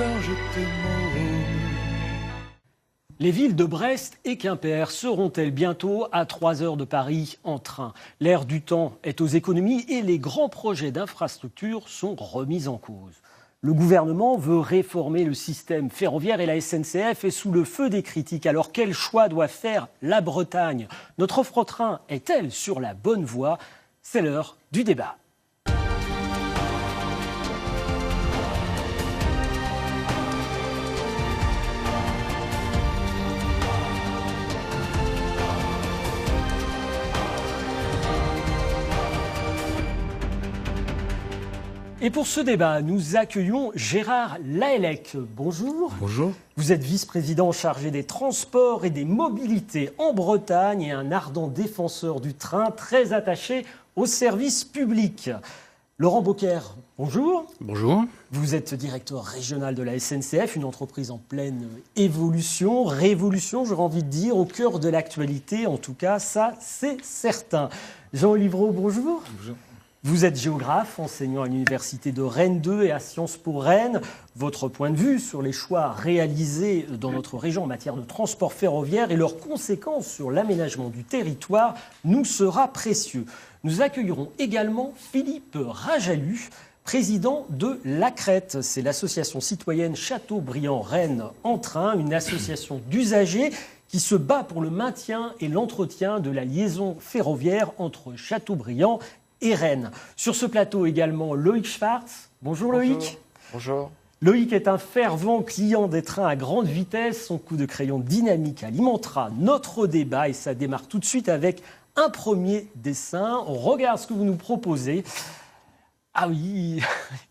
quand je t'aime. Les villes de Brest et Quimper seront-elles bientôt à 3 heures de Paris en train? L'ère du temps est aux économies et les grands projets d'infrastructure sont remis en cause. Le gouvernement veut réformer le système ferroviaire et la SNCF est sous le feu des critiques. Alors quel choix doit faire la Bretagne? Notre offre en train est-elle sur la bonne voie? C'est l'heure du débat. Et pour ce débat, nous accueillons Gérard Lahellec. Bonjour. Bonjour. Vous êtes vice-président chargé des transports et des mobilités en Bretagne et un ardent défenseur du train, très attaché au service public. Laurent Beaucaire, bonjour. Bonjour. Vous êtes directeur régional de la SNCF, une entreprise en pleine évolution, révolution, j'aurais envie de dire, au cœur de l'actualité. En tout cas, ça, c'est certain. Jean Olivreau, bonjour. Bonjour. Vous êtes géographe, enseignant à l'université de Rennes 2 et à Sciences Po Rennes. Votre point de vue sur les choix réalisés dans notre région en matière de transport ferroviaire et leurs conséquences sur l'aménagement du territoire nous sera précieux. Nous accueillerons également Philippe Rajalu, président de l'ACRET. C'est l'association citoyenne Châteaubriand-Rennes en train, une association d'usagers qui se bat pour le maintien et l'entretien de la liaison ferroviaire entre Châteaubriand et Rennes. Sur ce plateau également, Loïc Schwartz. Bonjour Loïc. Bonjour. Loïc est un fervent client des trains à grande vitesse. Son coup de crayon dynamique alimentera notre débat et ça démarre tout de suite avec un premier dessin. On regarde ce que vous nous proposez. Ah oui,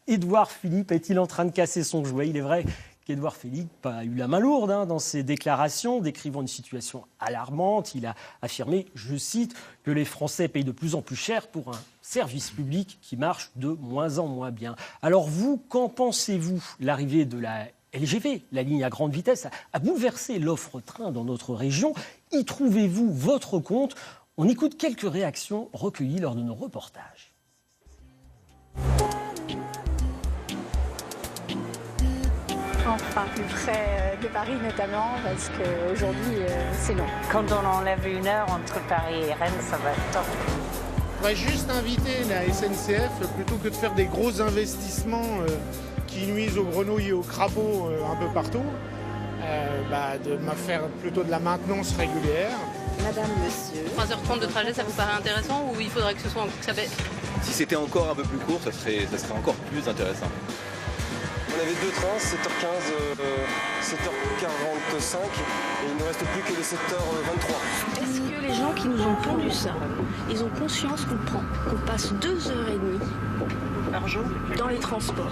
Édouard Philippe est-il en train de casser son jouet? Il est vrai qu'Édouard Philippe a eu la main lourde dans ses déclarations, décrivant une situation alarmante. Il a affirmé, je cite, que les Français payent de plus en plus cher pour un service public qui marche de moins en moins bien. Alors vous, qu'en pensez-vous? L'arrivée de la LGV, la ligne à grande vitesse, a bouleversé l'offre train dans notre région. Y trouvez-vous votre compte? On écoute quelques réactions recueillies lors de nos reportages. Enfin, plus près de Paris notamment, parce qu'aujourd'hui, c'est long. Quand on enlève 1 heure entre Paris et Rennes, ça va être top. On va juste inviter la SNCF, plutôt que de faire des gros investissements qui nuisent aux grenouilles et aux crapauds un peu partout, de faire plutôt de la maintenance régulière. Madame, monsieur. 3h30 de trajet, ça vous paraît intéressant ou il faudrait que ce soit que ça baisse? Si c'était encore un peu plus court, ça serait encore plus intéressant. On avait 2 trains, 7h15, 7h45, et il ne reste plus que les 7h23. Est-ce que les gens qui nous ont pondu ça, ils ont conscience qu'on passe 2h30 par jour dans les transports?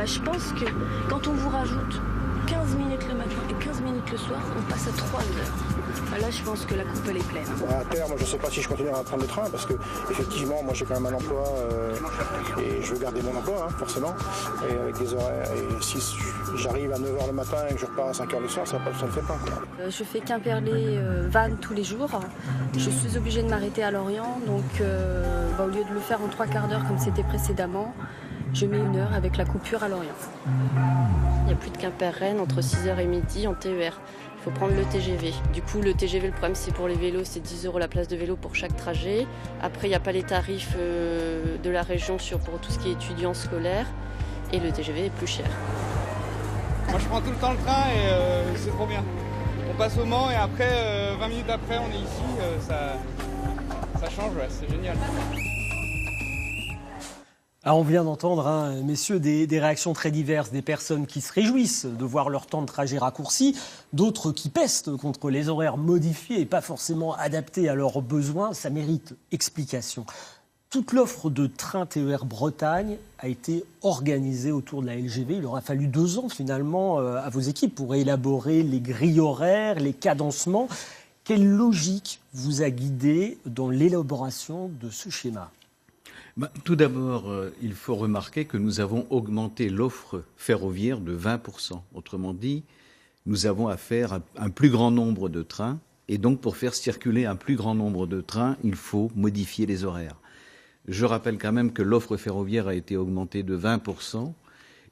Je pense que quand on vous rajoute 15 minutes le matin et 15 minutes le soir, on passe à 3 heures. Là, je pense que la coupe, elle est pleine. À terme, je ne sais pas si je continuerai à prendre le train parce que, effectivement, moi j'ai quand même un emploi et je veux garder mon emploi, forcément, et avec des horaires. Et si j'arrive à 9h le matin et que je repars à 5h le soir, ça ne le fait pas. Je fais Quimperlé-Vannes tous les jours. Je suis obligée de m'arrêter à Lorient, donc au lieu de le faire en 3/4 d'heure comme c'était précédemment, je mets 1 heure avec la coupure à Lorient. Il n'y a plus de Quimper-Rennes entre 6h et midi en TER. Il faut prendre le TGV. Du coup, le TGV, le problème, c'est pour les vélos, c'est 10 € la place de vélo pour chaque trajet. Après, il n'y a pas les tarifs de la région pour tout ce qui est étudiants scolaires. Et le TGV est plus cher. Moi, je prends tout le temps le train et c'est trop bien. On passe au Mans et après, 20 minutes après, on est ici. Ça change, ouais, c'est génial. Alors on vient d'entendre, messieurs, des réactions très diverses, des personnes qui se réjouissent de voir leur temps de trajet raccourci, d'autres qui pestent contre les horaires modifiés et pas forcément adaptés à leurs besoins. Ça mérite explication. Toute l'offre de train TER Bretagne a été organisée autour de la LGV. Il aura fallu 2 ans finalement à vos équipes pour élaborer les grilles horaires, les cadencements. Quelle logique vous a guidé dans l'élaboration de ce schéma ? Tout d'abord, il faut remarquer que nous avons augmenté l'offre ferroviaire de 20%. Autrement dit, nous avons affaire à un plus grand nombre de trains. Et donc, pour faire circuler un plus grand nombre de trains, il faut modifier les horaires. Je rappelle quand même que l'offre ferroviaire a été augmentée de 20%.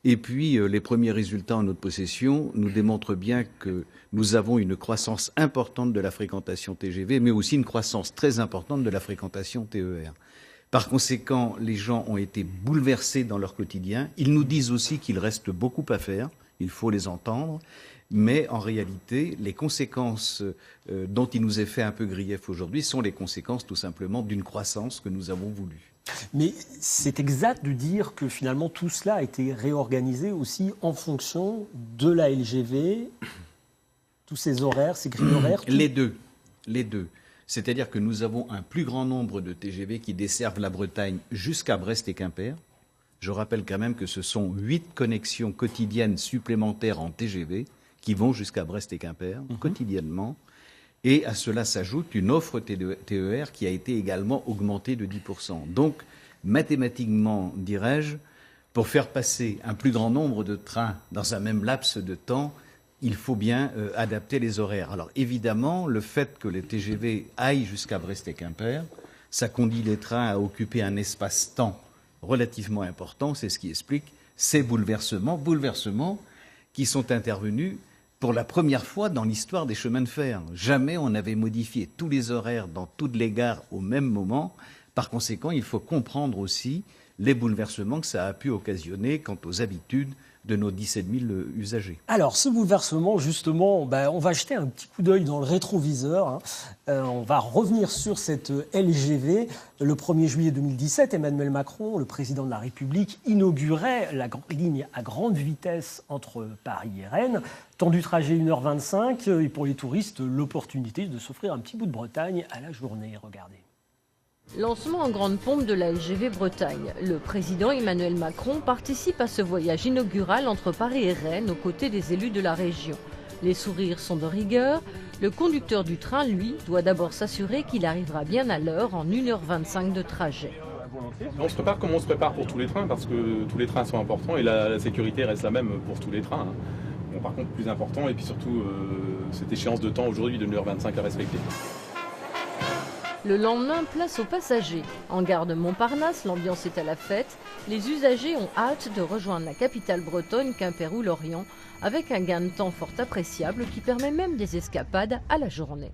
Et puis, les premiers résultats en notre possession nous démontrent bien que nous avons une croissance importante de la fréquentation TGV, mais aussi une croissance très importante de la fréquentation TER. Par conséquent, les gens ont été bouleversés dans leur quotidien. Ils nous disent aussi qu'il reste beaucoup à faire, il faut les entendre, mais en réalité, les conséquences dont il nous est fait un peu grief aujourd'hui sont les conséquences tout simplement d'une croissance que nous avons voulu. Mais c'est exact de dire que finalement tout cela a été réorganisé aussi en fonction de la LGV, tous ces horaires, ces grilles horaires. Les deux. C'est-à-dire que nous avons un plus grand nombre de TGV qui desservent la Bretagne jusqu'à Brest et Quimper. Je rappelle quand même que ce sont 8 connexions quotidiennes supplémentaires en TGV qui vont jusqu'à Brest et Quimper, quotidiennement. Et à cela s'ajoute une offre TER qui a été également augmentée de 10%. Donc, mathématiquement, dirais-je, pour faire passer un plus grand nombre de trains dans un même laps de temps, il faut bien adapter les horaires. Alors, évidemment, le fait que les TGV aillent jusqu'à Brest et Quimper, ça conduit les trains à occuper un espace-temps relativement important. C'est ce qui explique ces bouleversements qui sont intervenus pour la première fois dans l'histoire des chemins de fer. Jamais on n'avait modifié tous les horaires dans toutes les gares au même moment. Par conséquent, il faut comprendre aussi les bouleversements que ça a pu occasionner quant aux habitudes de nos 17 000 usagers. Alors, ce bouleversement, justement, on va jeter un petit coup d'œil dans le rétroviseur. On va revenir sur cette LGV. Le 1er juillet 2017, Emmanuel Macron, le président de la République, inaugurait la ligne à grande vitesse entre Paris et Rennes. Temps du trajet 1h25 et pour les touristes, l'opportunité de s'offrir un petit bout de Bretagne à la journée. Regardez. Lancement en grande pompe de la LGV Bretagne. Le président Emmanuel Macron participe à ce voyage inaugural entre Paris et Rennes aux côtés des élus de la région. Les sourires sont de rigueur. Le conducteur du train, lui, doit d'abord s'assurer qu'il arrivera bien à l'heure en 1h25 de trajet. On se prépare comme on se prépare pour tous les trains parce que tous les trains sont importants et la sécurité reste la même pour tous les trains. Bon, par contre, plus important et puis surtout cette échéance de temps aujourd'hui de 1h25 à respecter. Le lendemain, place aux passagers. En gare de Montparnasse, l'ambiance est à la fête. Les usagers ont hâte de rejoindre la capitale bretonne, Quimper ou Lorient, avec un gain de temps fort appréciable qui permet même des escapades à la journée.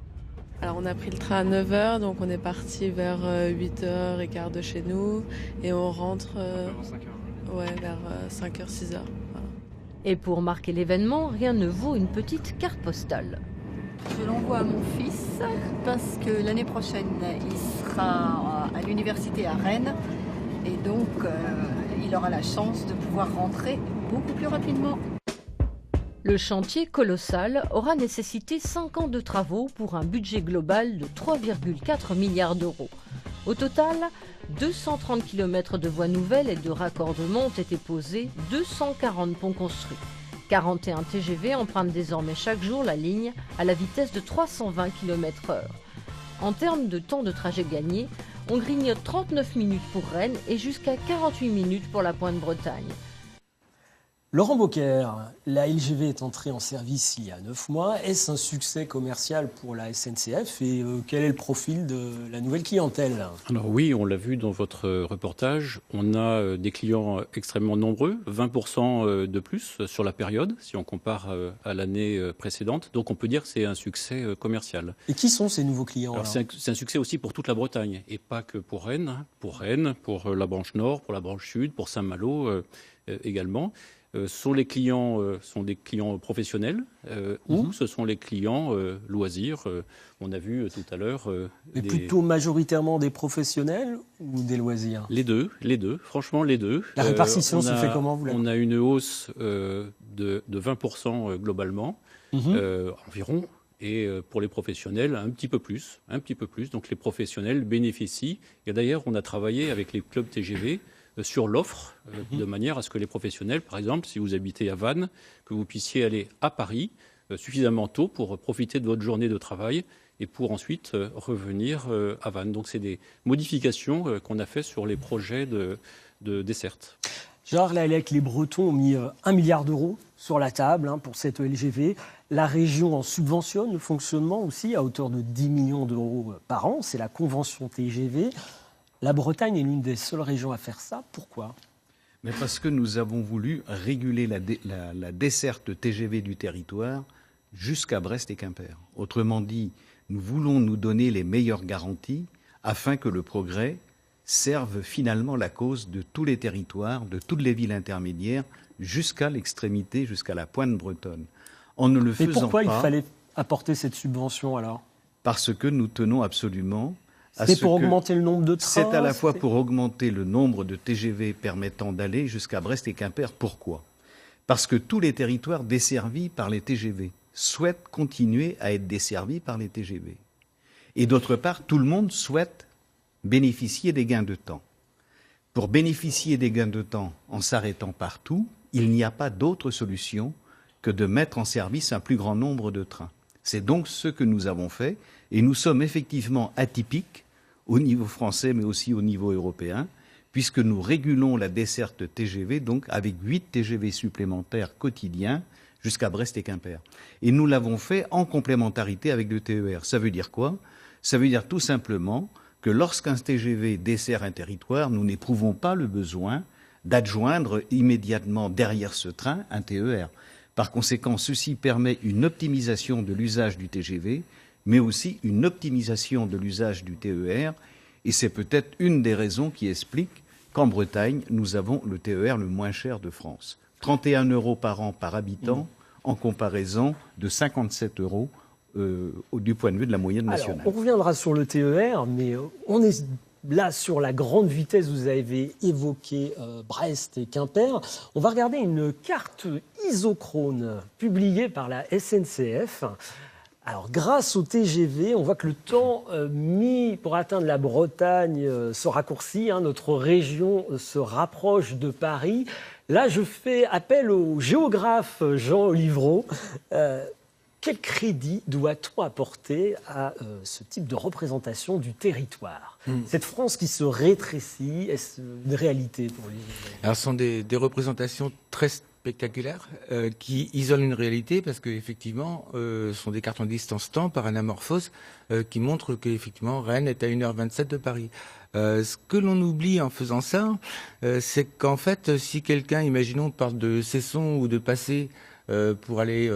Alors on a pris le train à 9h, donc on est parti vers 8h15 de chez nous et on rentre vers 5h, 6h. Voilà. Et pour marquer l'événement, rien ne vaut une petite carte postale. Je l'envoie à mon fils parce que l'année prochaine, il sera à l'université à Rennes et donc il aura la chance de pouvoir rentrer beaucoup plus rapidement. Le chantier colossal aura nécessité 5 ans de travaux pour un budget global de 3,4 milliards d'euros. Au total, 230 km de voies nouvelles et de raccordements ont été posés, 240 ponts construits. 41 TGV empruntent désormais chaque jour la ligne à la vitesse de 320 km/h. En termes de temps de trajet gagné, on grignote 39 minutes pour Rennes et jusqu'à 48 minutes pour la Pointe-Bretagne. Laurent Bocquer, la LGV est entrée en service il y a 9 mois. Est-ce un succès commercial pour la SNCF et quel est le profil de la nouvelle clientèle ? Alors oui, on l'a vu dans votre reportage, on a des clients extrêmement nombreux, 20% de plus sur la période, si on compare à l'année précédente. Donc on peut dire que c'est un succès commercial. Et qui sont ces nouveaux clients ? Alors c'est un succès aussi pour toute la Bretagne et pas que pour Rennes. Pour Rennes, pour la branche nord, pour la branche sud, pour Saint-Malo également. Sont des clients professionnels ou ce sont les clients loisirs. On a vu tout à l'heure. Mais plutôt majoritairement des professionnels ou des loisirs ? Les deux, franchement les deux. La répartition se fait comment vous On a une hausse de 20% globalement, environ. Et pour les professionnels, un petit peu plus. Donc les professionnels bénéficient. Et d'ailleurs, on a travaillé avec les clubs TGV sur l'offre, de manière à ce que les professionnels, par exemple, si vous habitez à Vannes, que vous puissiez aller à Paris suffisamment tôt pour profiter de votre journée de travail et pour ensuite revenir à Vannes. Donc c'est des modifications qu'on a fait sur les projets de desserte. Gérard Lalec, les Bretons ont mis 1 milliard d'euros sur la table pour cette LGV. La région en subventionne le fonctionnement aussi à hauteur de 10 millions d'euros par an. C'est la convention TGV. La Bretagne est l'une des seules régions à faire ça. Pourquoi ? Mais parce que nous avons voulu réguler la desserte TGV du territoire jusqu'à Brest et Quimper. Autrement dit, nous voulons nous donner les meilleures garanties afin que le progrès serve finalement la cause de tous les territoires, de toutes les villes intermédiaires, jusqu'à l'extrémité, jusqu'à la pointe bretonne. En ne le faisant pas... Et pourquoi il fallait apporter cette subvention alors? Parce que nous tenons absolument à C'est pour augmenter le nombre de trains? C'est à la fois pour augmenter le nombre de TGV permettant d'aller jusqu'à Brest et Quimper. Pourquoi? Parce que tous les territoires desservis par les TGV souhaitent continuer à être desservis par les TGV. Et d'autre part, tout le monde souhaite bénéficier des gains de temps. Pour bénéficier des gains de temps en s'arrêtant partout, il n'y a pas d'autre solution que de mettre en service un plus grand nombre de trains. C'est donc ce que nous avons fait, et nous sommes effectivement atypiques au niveau français, mais aussi au niveau européen, puisque nous régulons la desserte TGV, donc avec 8 TGV supplémentaires quotidiens jusqu'à Brest et Quimper. Et nous l'avons fait en complémentarité avec le TER. Ça veut dire quoi? Ça veut dire tout simplement que lorsqu'un TGV dessert un territoire, nous n'éprouvons pas le besoin d'adjoindre immédiatement derrière ce train un TER. Par conséquent, ceci permet une optimisation de l'usage du TGV, mais aussi une optimisation de l'usage du TER. Et c'est peut-être une des raisons qui explique qu'en Bretagne, nous avons le TER le moins cher de France. 31 € par an par habitant, en comparaison de 57 € du point de vue de la moyenne nationale. Alors, on reviendra sur le TER, mais on est là sur la grande vitesse. Vous avez évoqué Brest et Quimper. On va regarder une carte isochrone publiée par la SNCF. Alors, grâce au TGV, on voit que le temps mis pour atteindre la Bretagne se raccourcit. Notre région se rapproche de Paris. Là, je fais appel au géographe Jean Olivreau. Quel crédit doit-on apporter à ce type de représentation du territoire? Cette France qui se rétrécit, est-ce une réalité pour lui? Alors, ce sont des représentations très spectaculaires qui isolent une réalité parce qu'effectivement, ce sont des cartes en distance-temps par anamorphose qui montrent qu'effectivement, Rennes est à 1h27 de Paris. Ce que l'on oublie en faisant ça, c'est qu'en fait, si quelqu'un, imaginons, parle de Cesson ou de Passé, pour aller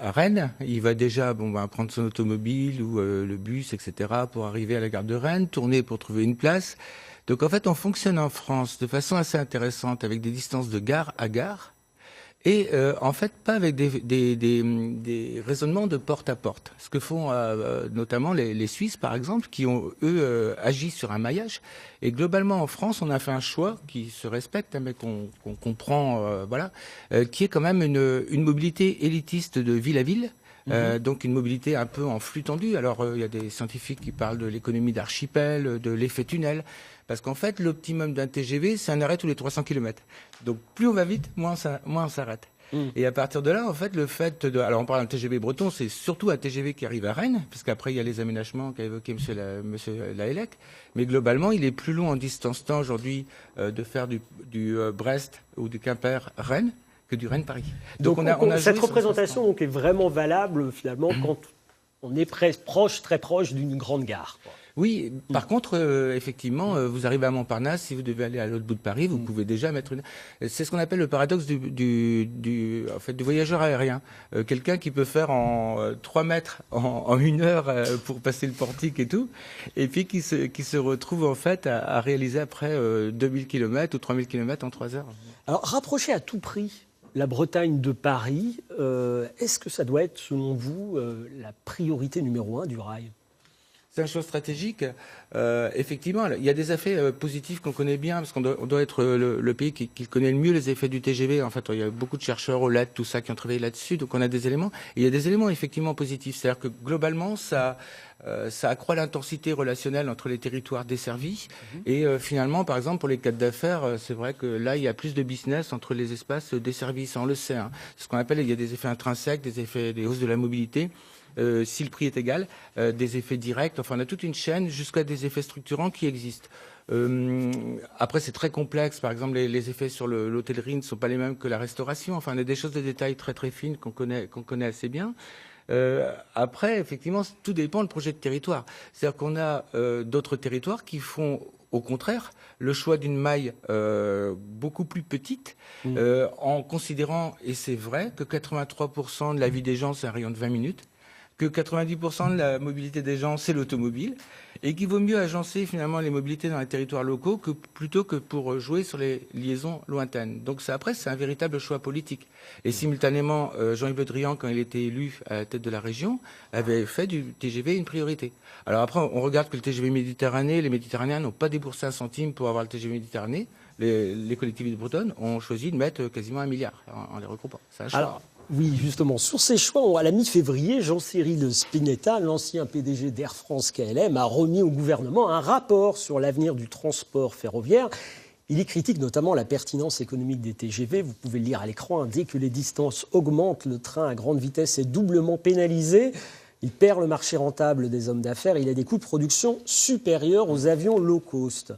à Rennes, il va déjà prendre son automobile ou le bus, etc., pour arriver à la gare de Rennes, tourner pour trouver une place. Donc en fait, on fonctionne en France de façon assez intéressante avec des distances de gare à gare et en fait pas avec des raisonnements de porte à porte. Ce que font notamment les Suisses, par exemple, qui ont, eux, agi sur un maillage. Et globalement, en France, on a fait un choix qui se respecte, mais qu'on comprend, qui est quand même une mobilité élitiste de ville à ville. Donc une mobilité un peu en flux tendu. Alors il y a des scientifiques qui parlent de l'économie d'archipel, de l'effet tunnel, parce qu'en fait l'optimum d'un TGV c'est un arrêt tous les 300 km. Donc plus on va vite, moins on s'arrête. Et à partir de là, en fait, alors on parle d'un TGV breton, c'est surtout un TGV qui arrive à Rennes, parce qu'après il y a les aménagements qu'a évoqué Monsieur Lahellec, mais globalement il est plus long en distance-temps aujourd'hui de faire du Brest ou du Quimper-Rennes que du Rennes-Paris. Donc cette représentation donc, est vraiment valable finalement quand on est très proche d'une grande gare, quoi. Oui, par contre, effectivement, vous arrivez à Montparnasse, si vous devez aller à l'autre bout de Paris, vous pouvez déjà mettre une... C'est ce qu'on appelle le paradoxe du voyageur aérien. Quelqu'un qui peut faire en 3 mètres en 1 heure pour passer le portique et tout, et puis qui se retrouve en fait à réaliser après 2000 km ou 3000 km en 3 heures. Alors, rapprocher à tout prix la Bretagne de Paris, est-ce que ça doit être, selon vous, la priorité numéro 1 du rail? C'est un choix stratégique. Effectivement, il y a des effets positifs qu'on connaît bien, parce qu'on doit être le pays qui connaît le mieux les effets du TGV. En fait, il y a beaucoup de chercheurs, OLED, tout ça, qui ont travaillé là-dessus. Donc, on a des éléments. Et il y a des éléments effectivement positifs. C'est-à-dire que globalement, ça accroît l'intensité relationnelle entre les territoires desservis. Et finalement, par exemple, pour les cadres d'affaires, c'est vrai que là, il y a plus de business entre les espaces desservis. Ça, on le sait. C'est ce qu'on appelle, il y a des effets intrinsèques, des hausses de la mobilité. Si le prix est égal, des effets directs, enfin on a toute une chaîne jusqu'à des effets structurants qui existent. Après c'est très complexe, par exemple les effets sur l'hôtellerie ne sont pas les mêmes que la restauration, enfin on a des choses de détail très très fines qu'on connaît assez bien. Après effectivement tout dépend du projet de territoire, c'est-à-dire qu'on a d'autres territoires qui font au contraire le choix d'une maille beaucoup plus petite, en considérant, et c'est vrai, que 83% de la vie des gens, c'est un rayon de 20 minutes, que 90% de la mobilité des gens, c'est l'automobile, et qu'il vaut mieux agencer finalement les mobilités dans les territoires locaux plutôt que pour jouer sur les liaisons lointaines. Donc après, c'est un véritable choix politique. Et simultanément, Jean-Yves Le Drian, quand il était élu à la tête de la région, avait fait du TGV une priorité. Alors après, on regarde que le TGV Méditerranée, les Méditerranéens n'ont pas déboursé un centime pour avoir le TGV Méditerranée. Les collectivités bretonnes ont choisi de mettre quasiment 1 milliard en les regroupant. C'est un choix. Alors, oui, justement, sur ces choix, à la mi-février, Jean-Cyril Spinetta, l'ancien PDG d'Air France KLM, a remis au gouvernement un rapport sur l'avenir du transport ferroviaire. Il y critique notamment la pertinence économique des TGV. Vous pouvez le lire à l'écran. Dès que les distances augmentent, le train à grande vitesse est doublement pénalisé. Il perd le marché rentable des hommes d'affaires. Il a des coûts de production supérieurs aux avions low cost.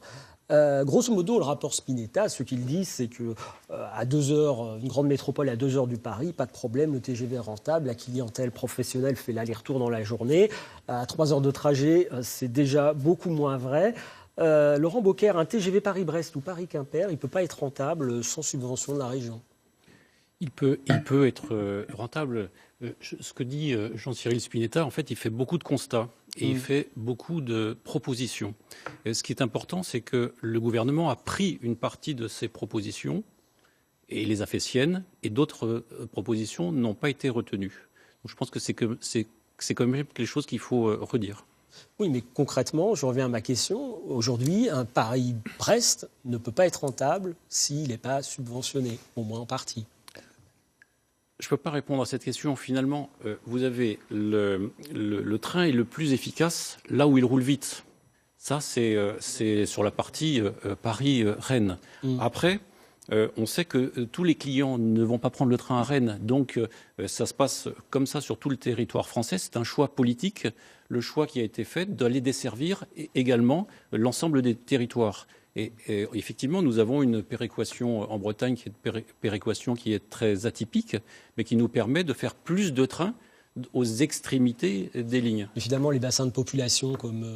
Grosso modo, le rapport Spinetta, ce qu'il dit, c'est que à 2 heures, une grande métropole à 2 heures du Paris, pas de problème, le TGV est rentable, la clientèle professionnelle fait l'aller-retour dans la journée. À 3 heures de trajet, c'est déjà beaucoup moins vrai. Laurent Bocquer, un TGV Paris-Brest ou Paris-Quimper, il ne peut pas être rentable sans subvention de la région. Il peut être rentable. Ce que dit Jean-Cyril Spinetta, en fait, il fait beaucoup de constats et il fait beaucoup de propositions. Et ce qui est important, c'est que le gouvernement a pris une partie de ces propositions et les a fait siennes, et d'autres propositions n'ont pas été retenues. Donc je pense que c'est quand même quelque chose qu'il faut redire. Oui, mais concrètement, je reviens à ma question. Aujourd'hui, un Paris-Brest ne peut pas être rentable s'il n'est pas subventionné, au moins en partie. Je ne peux pas répondre à cette question. Finalement, vous avez le train est le plus efficace là où il roule vite. Ça, c'est sur la partie Paris-Rennes. Après, on sait que tous les clients ne vont pas prendre le train à Rennes. Donc, ça se passe comme ça sur tout le territoire français. C'est un choix politique, le choix qui a été fait d'aller desservir également l'ensemble des territoires. Et effectivement, nous avons une péréquation en Bretagne qui est une péréquation qui est très atypique, mais qui nous permet de faire plus de trains aux extrémités des lignes. Évidemment, les bassins de population comme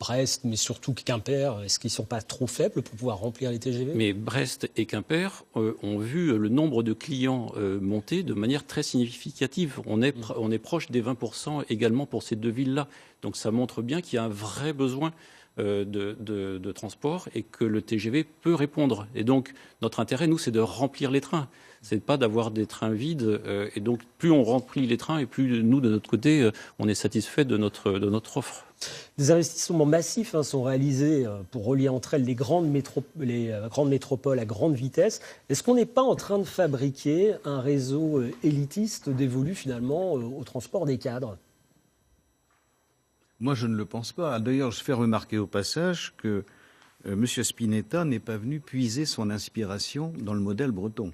Brest, mais surtout Quimper, est-ce qu'ils ne sont pas trop faibles pour pouvoir remplir les TGV ? Mais Brest et Quimper ont vu le nombre de clients monter de manière très significative. On est proche des 20% également pour ces deux villes-là. Donc ça montre bien qu'il y a un vrai besoin de transport et que le TGV peut répondre. Et donc, notre intérêt, nous, c'est de remplir les trains. C'est pas d'avoir des trains vides. Et donc, plus on remplit les trains et plus, nous, de notre côté, on est satisfait de notre offre. Des investissements massifs sont réalisés pour relier entre elles les grandes métropoles à grande vitesse. Est-ce qu'on n'est pas en train de fabriquer un réseau élitiste dévolu finalement au transport des cadres ? Moi, je ne le pense pas. D'ailleurs, je fais remarquer au passage que M. Spinetta n'est pas venu puiser son inspiration dans le modèle breton.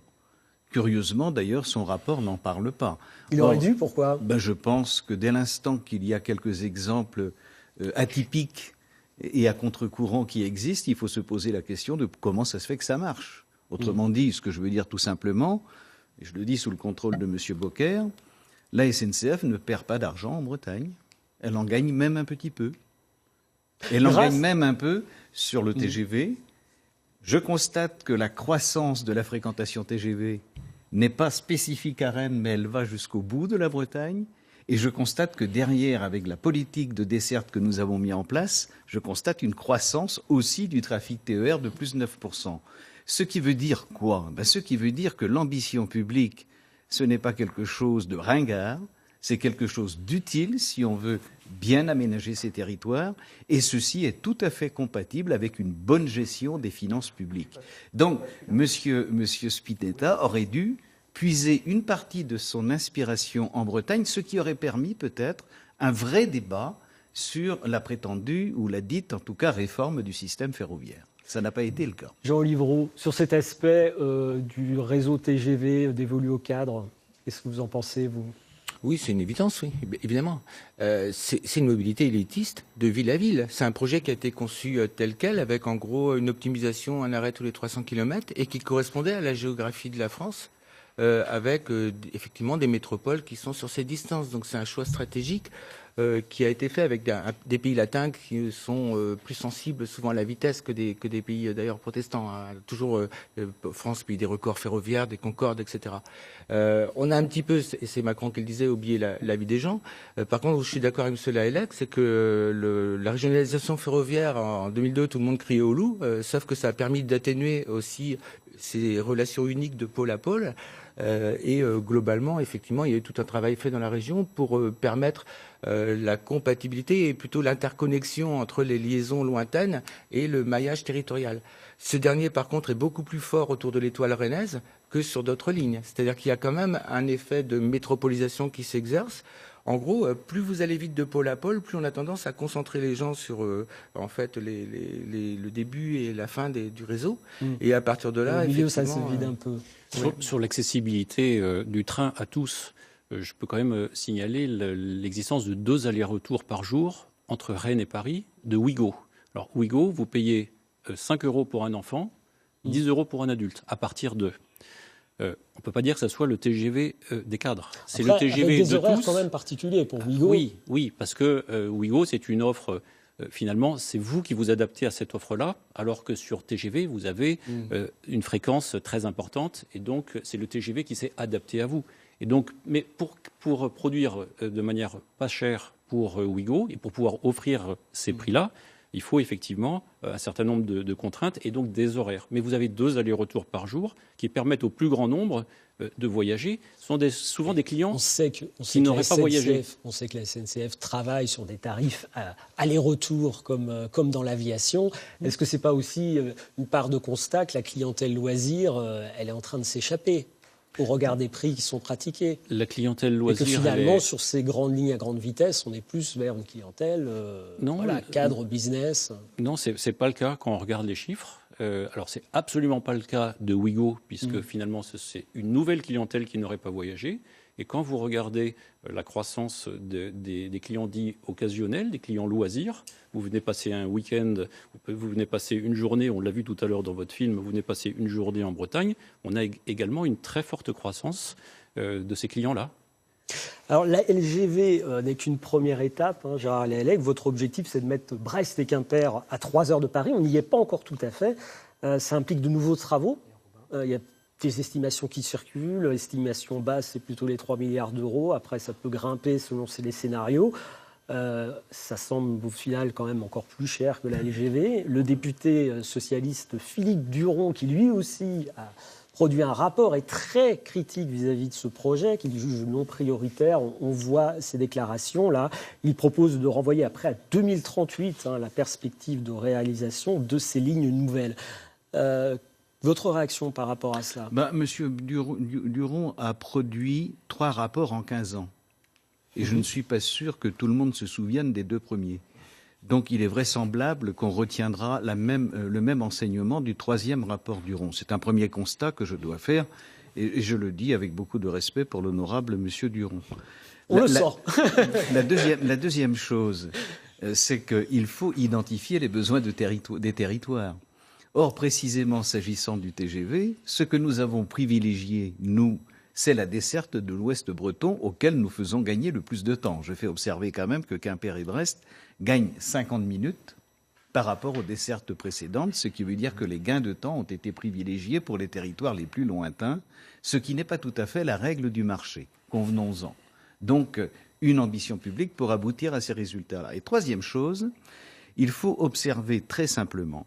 Curieusement, d'ailleurs, son rapport n'en parle pas. Il aurait dû, pourquoi ? Je pense que dès l'instant qu'il y a quelques exemples atypiques et à contre-courant qui existent, il faut se poser la question de comment ça se fait que ça marche. Autrement dit, ce que je veux dire tout simplement, et je le dis sous le contrôle de M. Bocquer, la SNCF ne perd pas d'argent en Bretagne. Elle en gagne même un petit peu. Elle en gagne même un peu sur le TGV. Je constate que la croissance de la fréquentation TGV n'est pas spécifique à Rennes, mais elle va jusqu'au bout de la Bretagne. Et je constate que derrière, avec la politique de desserte que nous avons mis en place, je constate une croissance aussi du trafic TER de plus de 9%. Ce qui veut dire quoi ? Ce qui veut dire que l'ambition publique, ce n'est pas quelque chose de ringard, c'est quelque chose d'utile si on veut bien aménager ces territoires, et ceci est tout à fait compatible avec une bonne gestion des finances publiques. Donc, Monsieur Spinetta aurait dû puiser une partie de son inspiration en Bretagne, ce qui aurait permis peut-être un vrai débat sur la prétendue, ou la dite en tout cas, réforme du système ferroviaire. Ça n'a pas été le cas. Jean Livreau, sur cet aspect du réseau TGV dévolu au cadre, qu'est-ce que vous en pensez, vous ? Oui, c'est une évidence, oui, évidemment. C'est une mobilité élitiste de ville à ville. C'est un projet qui a été conçu tel quel, avec en gros une optimisation, un arrêt tous les 300 km, et qui correspondait à la géographie de la France, avec effectivement des métropoles qui sont sur ces distances. Donc c'est un choix stratégique qui a été fait avec des pays latins qui sont plus sensibles souvent à la vitesse que des pays d'ailleurs protestants. Hein. Toujours France, pays des records ferroviaires, des Concordes, etc. On a un petit peu, et c'est Macron qui le disait, oublié la vie des gens. Par contre, où je suis d'accord avec M. Lahellec, c'est que la régionalisation ferroviaire, en 2002, tout le monde criait au loup, sauf que ça a permis d'atténuer aussi ces relations uniques de pôle à pôle. Globalement, effectivement, il y a eu tout un travail fait dans la région pour permettre la compatibilité et plutôt l'interconnexion entre les liaisons lointaines et le maillage territorial. Ce dernier, par contre, est beaucoup plus fort autour de l'étoile rennaise que sur d'autres lignes. C'est-à-dire qu'il y a quand même un effet de métropolisation qui s'exerce. En gros, plus vous allez vite de pôle à pôle, plus on a tendance à concentrer les gens sur en fait le début et la fin du réseau. Et à partir de là, au milieu, ça se vide un peu. Sur l'accessibilité du train à tous, je peux quand même signaler l'existence de 2 allers-retours par jour entre Rennes et Paris de Ouigo. Alors Ouigo, vous payez 5 € pour un enfant, 10 € pour un adulte, à partir de... on ne peut pas dire que ce soit le TGV des cadres. C'est le TGV avec des de horaires tous. quand même particuliers pour Ouigo. Oui, parce que Ouigo, c'est une offre... finalement, c'est vous qui vous adaptez à cette offre-là, alors que sur TGV, vous avez une fréquence très importante, et donc c'est le TGV qui s'est adapté à vous. Et donc, mais pour produire de manière pas chère pour Ouigo, et pour pouvoir offrir ces prix-là, il faut effectivement un certain nombre de contraintes et donc des horaires. Mais vous avez 2 allers-retours par jour qui permettent au plus grand nombre de voyager. Ce sont souvent des clients qui n'auraient pas voyagé. On sait que la SNCF travaille sur des tarifs aller-retour comme dans l'aviation. Est-ce que ce n'est pas aussi une part de constat que la clientèle loisir, elle est en train de s'échapper au regard des prix qui sont pratiqués? La clientèle loisir... Et que finalement, sur ces grandes lignes à grande vitesse, on est plus vers une clientèle cadre, business. Non, ce n'est pas le cas quand on regarde les chiffres. Alors, c'est absolument pas le cas de Ouigo, puisque finalement, c'est une nouvelle clientèle qui n'aurait pas voyagé. Et quand vous regardez la croissance des clients dits occasionnels, des clients loisirs, vous venez passer un week-end, vous venez passer une journée, on l'a vu tout à l'heure dans votre film, vous venez passer une journée en Bretagne, on a également une très forte croissance de ces clients-là. Alors la LGV n'est qu'une première étape, hein, Gérard Lahellec. Votre objectif, c'est de mettre Brest et Quimper à 3 heures de Paris. On n'y est pas encore tout à fait. Ça implique de nouveaux travaux. Il y a des estimations qui circulent. L'estimation basse, c'est plutôt les 3 milliards d'euros. Après, ça peut grimper selon les scénarios. Ça semble au final quand même encore plus cher que la LGV. Le député socialiste Philippe Duron, qui lui aussi a produit un rapport, est très critique vis-à-vis de ce projet, qu'il juge non prioritaire. On voit ces déclarations-là. Il propose de renvoyer après à 2038 la perspective de réalisation de ces lignes nouvelles. Votre réaction par rapport à cela? Monsieur Duron a produit 3 rapports en 15 ans. Et je ne suis pas sûr que tout le monde se souvienne des 2 premiers. Donc il est vraisemblable qu'on retiendra le même enseignement du 3e rapport Duron. C'est un premier constat que je dois faire, et je le dis avec beaucoup de respect pour l'honorable monsieur Duron. On le sort. La deuxième chose, c'est qu'il faut identifier les besoins des territoires. Or, précisément s'agissant du TGV, ce que nous avons privilégié, nous, c'est la desserte de l'Ouest breton auquel nous faisons gagner le plus de temps. Je fais observer quand même que Quimper et Brest gagnent 50 minutes par rapport aux dessertes précédentes, ce qui veut dire que les gains de temps ont été privilégiés pour les territoires les plus lointains, ce qui n'est pas tout à fait la règle du marché. Convenons-en. Donc, une ambition publique pour aboutir à ces résultats-là. Et troisième chose, il faut observer très simplement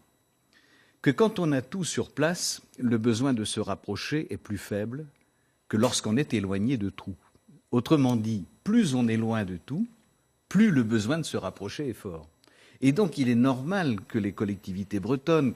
que quand on a tout sur place, le besoin de se rapprocher est plus faible que lorsqu'on est éloigné de tout. Autrement dit, plus on est loin de tout, plus le besoin de se rapprocher est fort. Et donc il est normal que les collectivités bretonnes,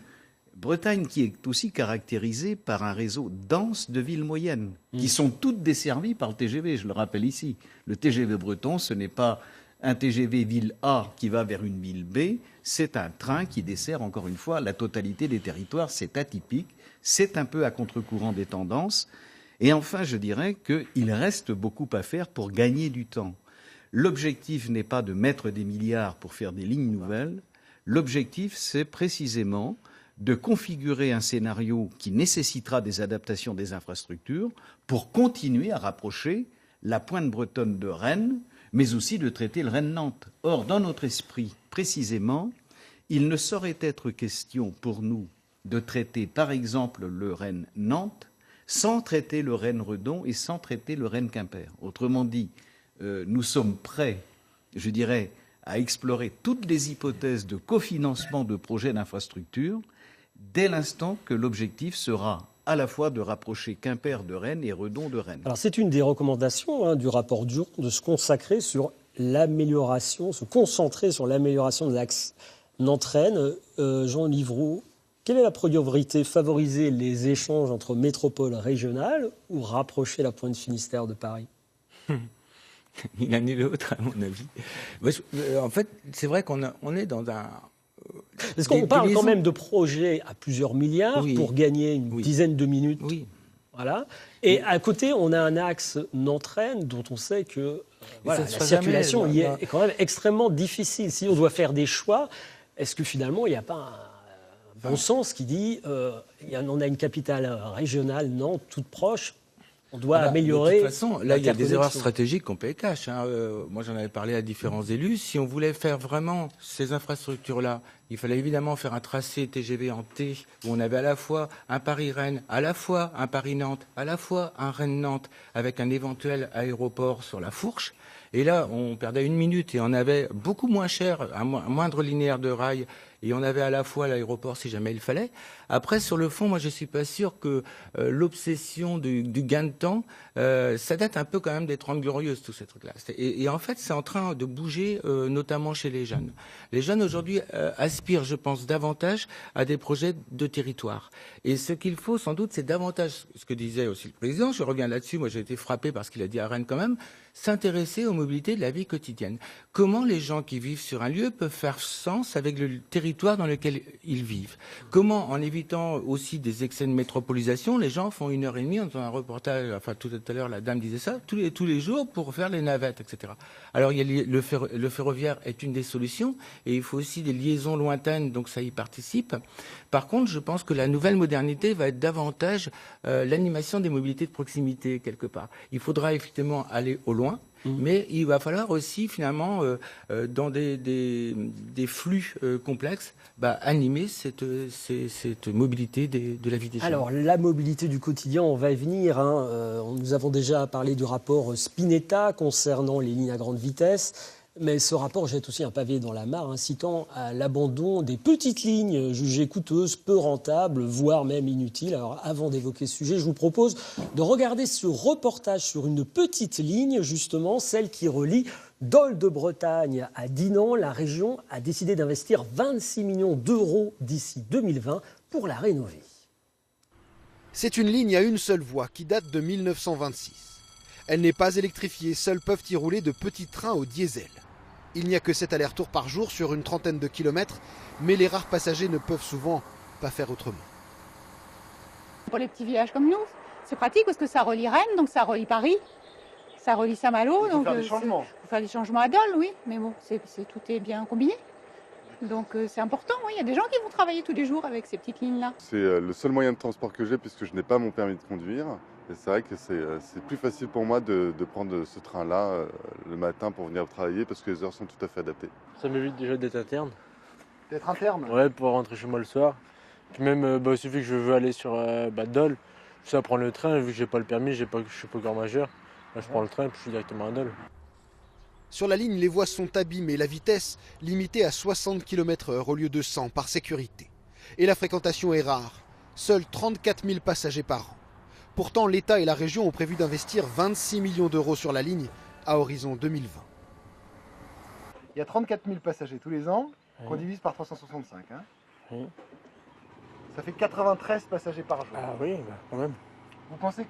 Bretagne qui est aussi caractérisée par un réseau dense de villes moyennes, qui sont toutes desservies par le TGV, je le rappelle ici. Le TGV breton, ce n'est pas un TGV ville A qui va vers une ville B, c'est un train qui dessert encore une fois la totalité des territoires, c'est atypique, c'est un peu à contre-courant des tendances. Et enfin, je dirais qu'il reste beaucoup à faire pour gagner du temps. L'objectif n'est pas de mettre des milliards pour faire des lignes nouvelles. L'objectif, c'est précisément de configurer un scénario qui nécessitera des adaptations des infrastructures pour continuer à rapprocher la pointe bretonne de Rennes, mais aussi de traiter le Rennes-Nantes. Or, dans notre esprit, précisément, il ne saurait être question pour nous de traiter, par exemple, le Rennes-Nantes sans traiter le Rennes-Redon et sans traiter le Rennes-Quimper. Autrement dit, nous sommes prêts, je dirais, à explorer toutes les hypothèses de cofinancement de projets d'infrastructure dès l'instant que l'objectif sera à la fois de rapprocher Quimper de Rennes et Redon de Rennes. Alors c'est une des recommandations du rapport Duron de se consacrer sur l'amélioration, se concentrer sur l'amélioration de l'axe Nantes-Rennes. Jean Livroux, quelle est la priorité? Favoriser les échanges entre métropoles régionales ou rapprocher la pointe Finistère de Paris? Ni l'un ni l'autre, à mon avis. En fait, c'est vrai qu'on est dans un... Est-ce qu'on parle quand même de projets à plusieurs milliards pour gagner une dizaine de minutes? Voilà. Et à côté, on a un axe Nantes-Rennes dont on sait que la circulation y est quand même extrêmement difficile. Si on doit faire des choix, est-ce que finalement, il n'y a pas un bon sens qui dit on a une capitale régionale, Nantes, toute proche, on doit améliorer. De toute façon, là, il y a des erreurs stratégiques qu'on paye cash. Moi, j'en avais parlé à différents élus. Si on voulait faire vraiment ces infrastructures-là, il fallait évidemment faire un tracé TGV en T, où on avait à la fois un Paris-Rennes, à la fois un Paris-Nantes, à la fois un Rennes-Nantes, avec un éventuel aéroport sur la Fourche. Et là, on perdait une minute et on avait beaucoup moins cher, un moindre linéaire de rail, et on avait à la fois l'aéroport si jamais il fallait. Après, sur le fond, moi, je suis pas sûr que l'obsession du gain de temps, ça date un peu quand même des 30 Glorieuses, tous ces trucs-là. Et en fait, c'est en train de bouger, notamment chez les jeunes. Les jeunes, aujourd'hui, aspirent, je pense, davantage à des projets de territoire. Et ce qu'il faut, sans doute, c'est davantage, ce que disait aussi le président, je reviens là-dessus, moi j'ai été frappé par ce qu'il a dit à Rennes quand même, s'intéresser aux mobilités de la vie quotidienne. Comment les gens qui vivent sur un lieu peuvent faire sens avec le territoire dans lequel ils vivent? Comment, en évitant aussi des excès de métropolisation, les gens font 1h30, on entend un reportage, enfin tout à l'heure la dame disait ça, tous les jours pour faire les navettes, etc. Alors il y a le ferroviaire est une des solutions, et il faut aussi des liaisons lointaines, donc ça y participe. Par contre, je pense que la nouvelle modernité va être davantage l'animation des mobilités de proximité, quelque part. Il faudra effectivement aller au loin, mais il va falloir aussi, finalement, dans des flux complexes, animer cette mobilité de la vie des gens. Alors, la mobilité du quotidien, on va y venir. Nous avons déjà parlé du rapport Spinetta concernant les lignes à grande vitesse. Mais ce rapport jette aussi un pavé dans la mare, incitant à l'abandon des petites lignes jugées coûteuses, peu rentables, voire même inutiles. Alors, avant d'évoquer ce sujet, je vous propose de regarder ce reportage sur une petite ligne, justement, celle qui relie Dole de Bretagne à Dinan. La région a décidé d'investir 26 millions d'euros d'ici 2020 pour la rénover. C'est une ligne à une seule voie qui date de 1926. Elle n'est pas électrifiée, seuls peuvent y rouler de petits trains au diesel. Il n'y a que 7 allers-retours par jour sur une trentaine de kilomètres, mais les rares passagers ne peuvent souvent pas faire autrement. Pour les petits villages comme nous, c'est pratique parce que ça relie Rennes, donc ça relie Paris, ça relie Saint-Malo. Il faut faire des changements. Il faut faire des changements à Dole, oui, mais bon, tout est bien combiné. Donc c'est important, oui. Il y a des gens qui vont travailler tous les jours avec ces petites lignes-là. C'est le seul moyen de transport que j'ai puisque je n'ai pas mon permis de conduire. Et c'est vrai que c'est plus facile pour moi de prendre ce train-là le matin pour venir travailler parce que les heures sont tout à fait adaptées. Ça m'évite déjà d'être interne. D'être interne? Ouais, pour rentrer chez moi le soir. Puis même, il suffit que je veux aller sur Dole, je vais prendre le train, vu que j'ai pas le permis, je suis pas encore majeur. Là, je prends le train et puis je suis directement à Dole. Sur la ligne, les voies sont abîmées, la vitesse limitée à 60 km/h au lieu de 100 par sécurité. Et la fréquentation est rare, seuls 34 000 passagers par an. Pourtant, l'État et la région ont prévu d'investir 26 millions d'euros sur la ligne à horizon 2020. Il y a 34 000 passagers tous les ans, qu'on divise par 365. Oui. Ça fait 93 passagers par jour. Ah oui, quand même. Vous pensez que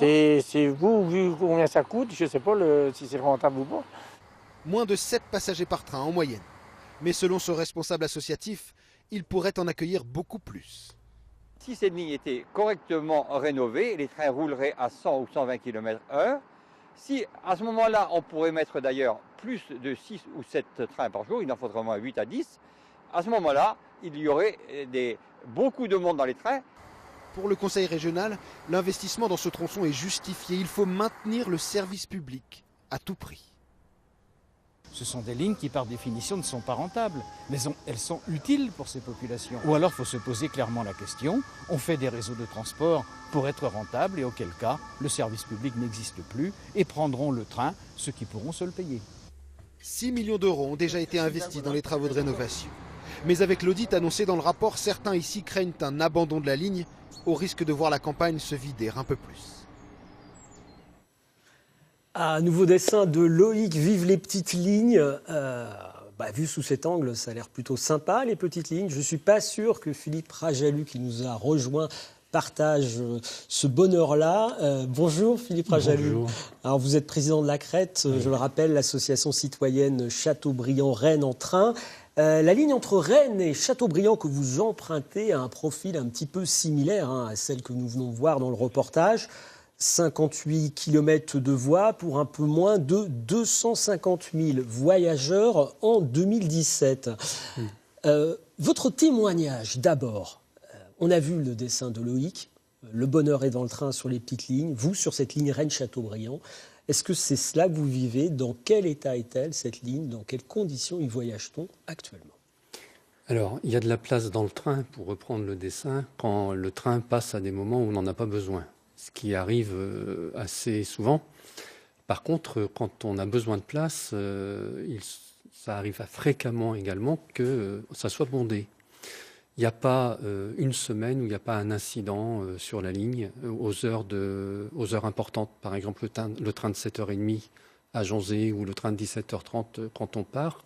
c'est... C'est vous, vu combien ça coûte, je ne sais pas si c'est rentable ou pas. Moins de 7 passagers par train en moyenne. Mais selon ce responsable associatif, il pourrait en accueillir beaucoup plus. Si cette ligne était correctement rénovée, les trains rouleraient à 100 ou 120 km/h. Si à ce moment-là, on pourrait mettre d'ailleurs plus de 6 ou 7 trains par jour, il en faudrait au moins 8 à 10, à ce moment-là, il y aurait beaucoup de monde dans les trains. Pour le Conseil régional, l'investissement dans ce tronçon est justifié. Il faut maintenir le service public à tout prix. Ce sont des lignes qui, par définition, ne sont pas rentables, mais elles sont utiles pour ces populations. Ou alors, il faut se poser clairement la question, on fait des réseaux de transport pour être rentables, et auquel cas, le service public n'existe plus, et prendront le train ceux qui pourront se le payer. 6 millions d'euros ont déjà été investis dans les travaux de rénovation. Mais avec l'audit annoncé dans le rapport, certains ici craignent un abandon de la ligne, au risque de voir la campagne se vider un peu plus. Un nouveau dessin de Loïc, vive les petites lignes. Vu sous cet angle, ça a l'air plutôt sympa, les petites lignes. Je ne suis pas sûr que Philippe Rajalu, qui nous a rejoint, partage ce bonheur-là. Bonjour Philippe Rajalu. Bonjour. Alors vous êtes président de la Crête, je le rappelle, l'association citoyenne Châteaubriand-Rennes en train. La ligne entre Rennes et Châteaubriand que vous empruntez a un profil un petit peu similaire à celle que nous venons de voir dans le reportage. 58 km de voies pour un peu moins de 250 000 voyageurs en 2017. Votre témoignage, d'abord, on a vu le dessin de Loïc, le bonheur est dans le train sur les petites lignes, vous sur cette ligne Rennes-Châteaubriand. Est-ce que c'est cela que vous vivez? Dans quel état est-elle, cette ligne? Dans quelles conditions y voyage-t-on actuellement? Alors, il y a de la place dans le train, pour reprendre le dessin, quand le train passe à des moments où on n'en a pas besoin, ce qui arrive assez souvent. Par contre, quand on a besoin de place, ça arrive fréquemment également que ça soit bondé. Il n'y a pas une semaine où il n'y a pas un incident sur la ligne aux heures importantes. Par exemple, le train de 7h30 à Jonzé ou le train de 17h30 quand on part.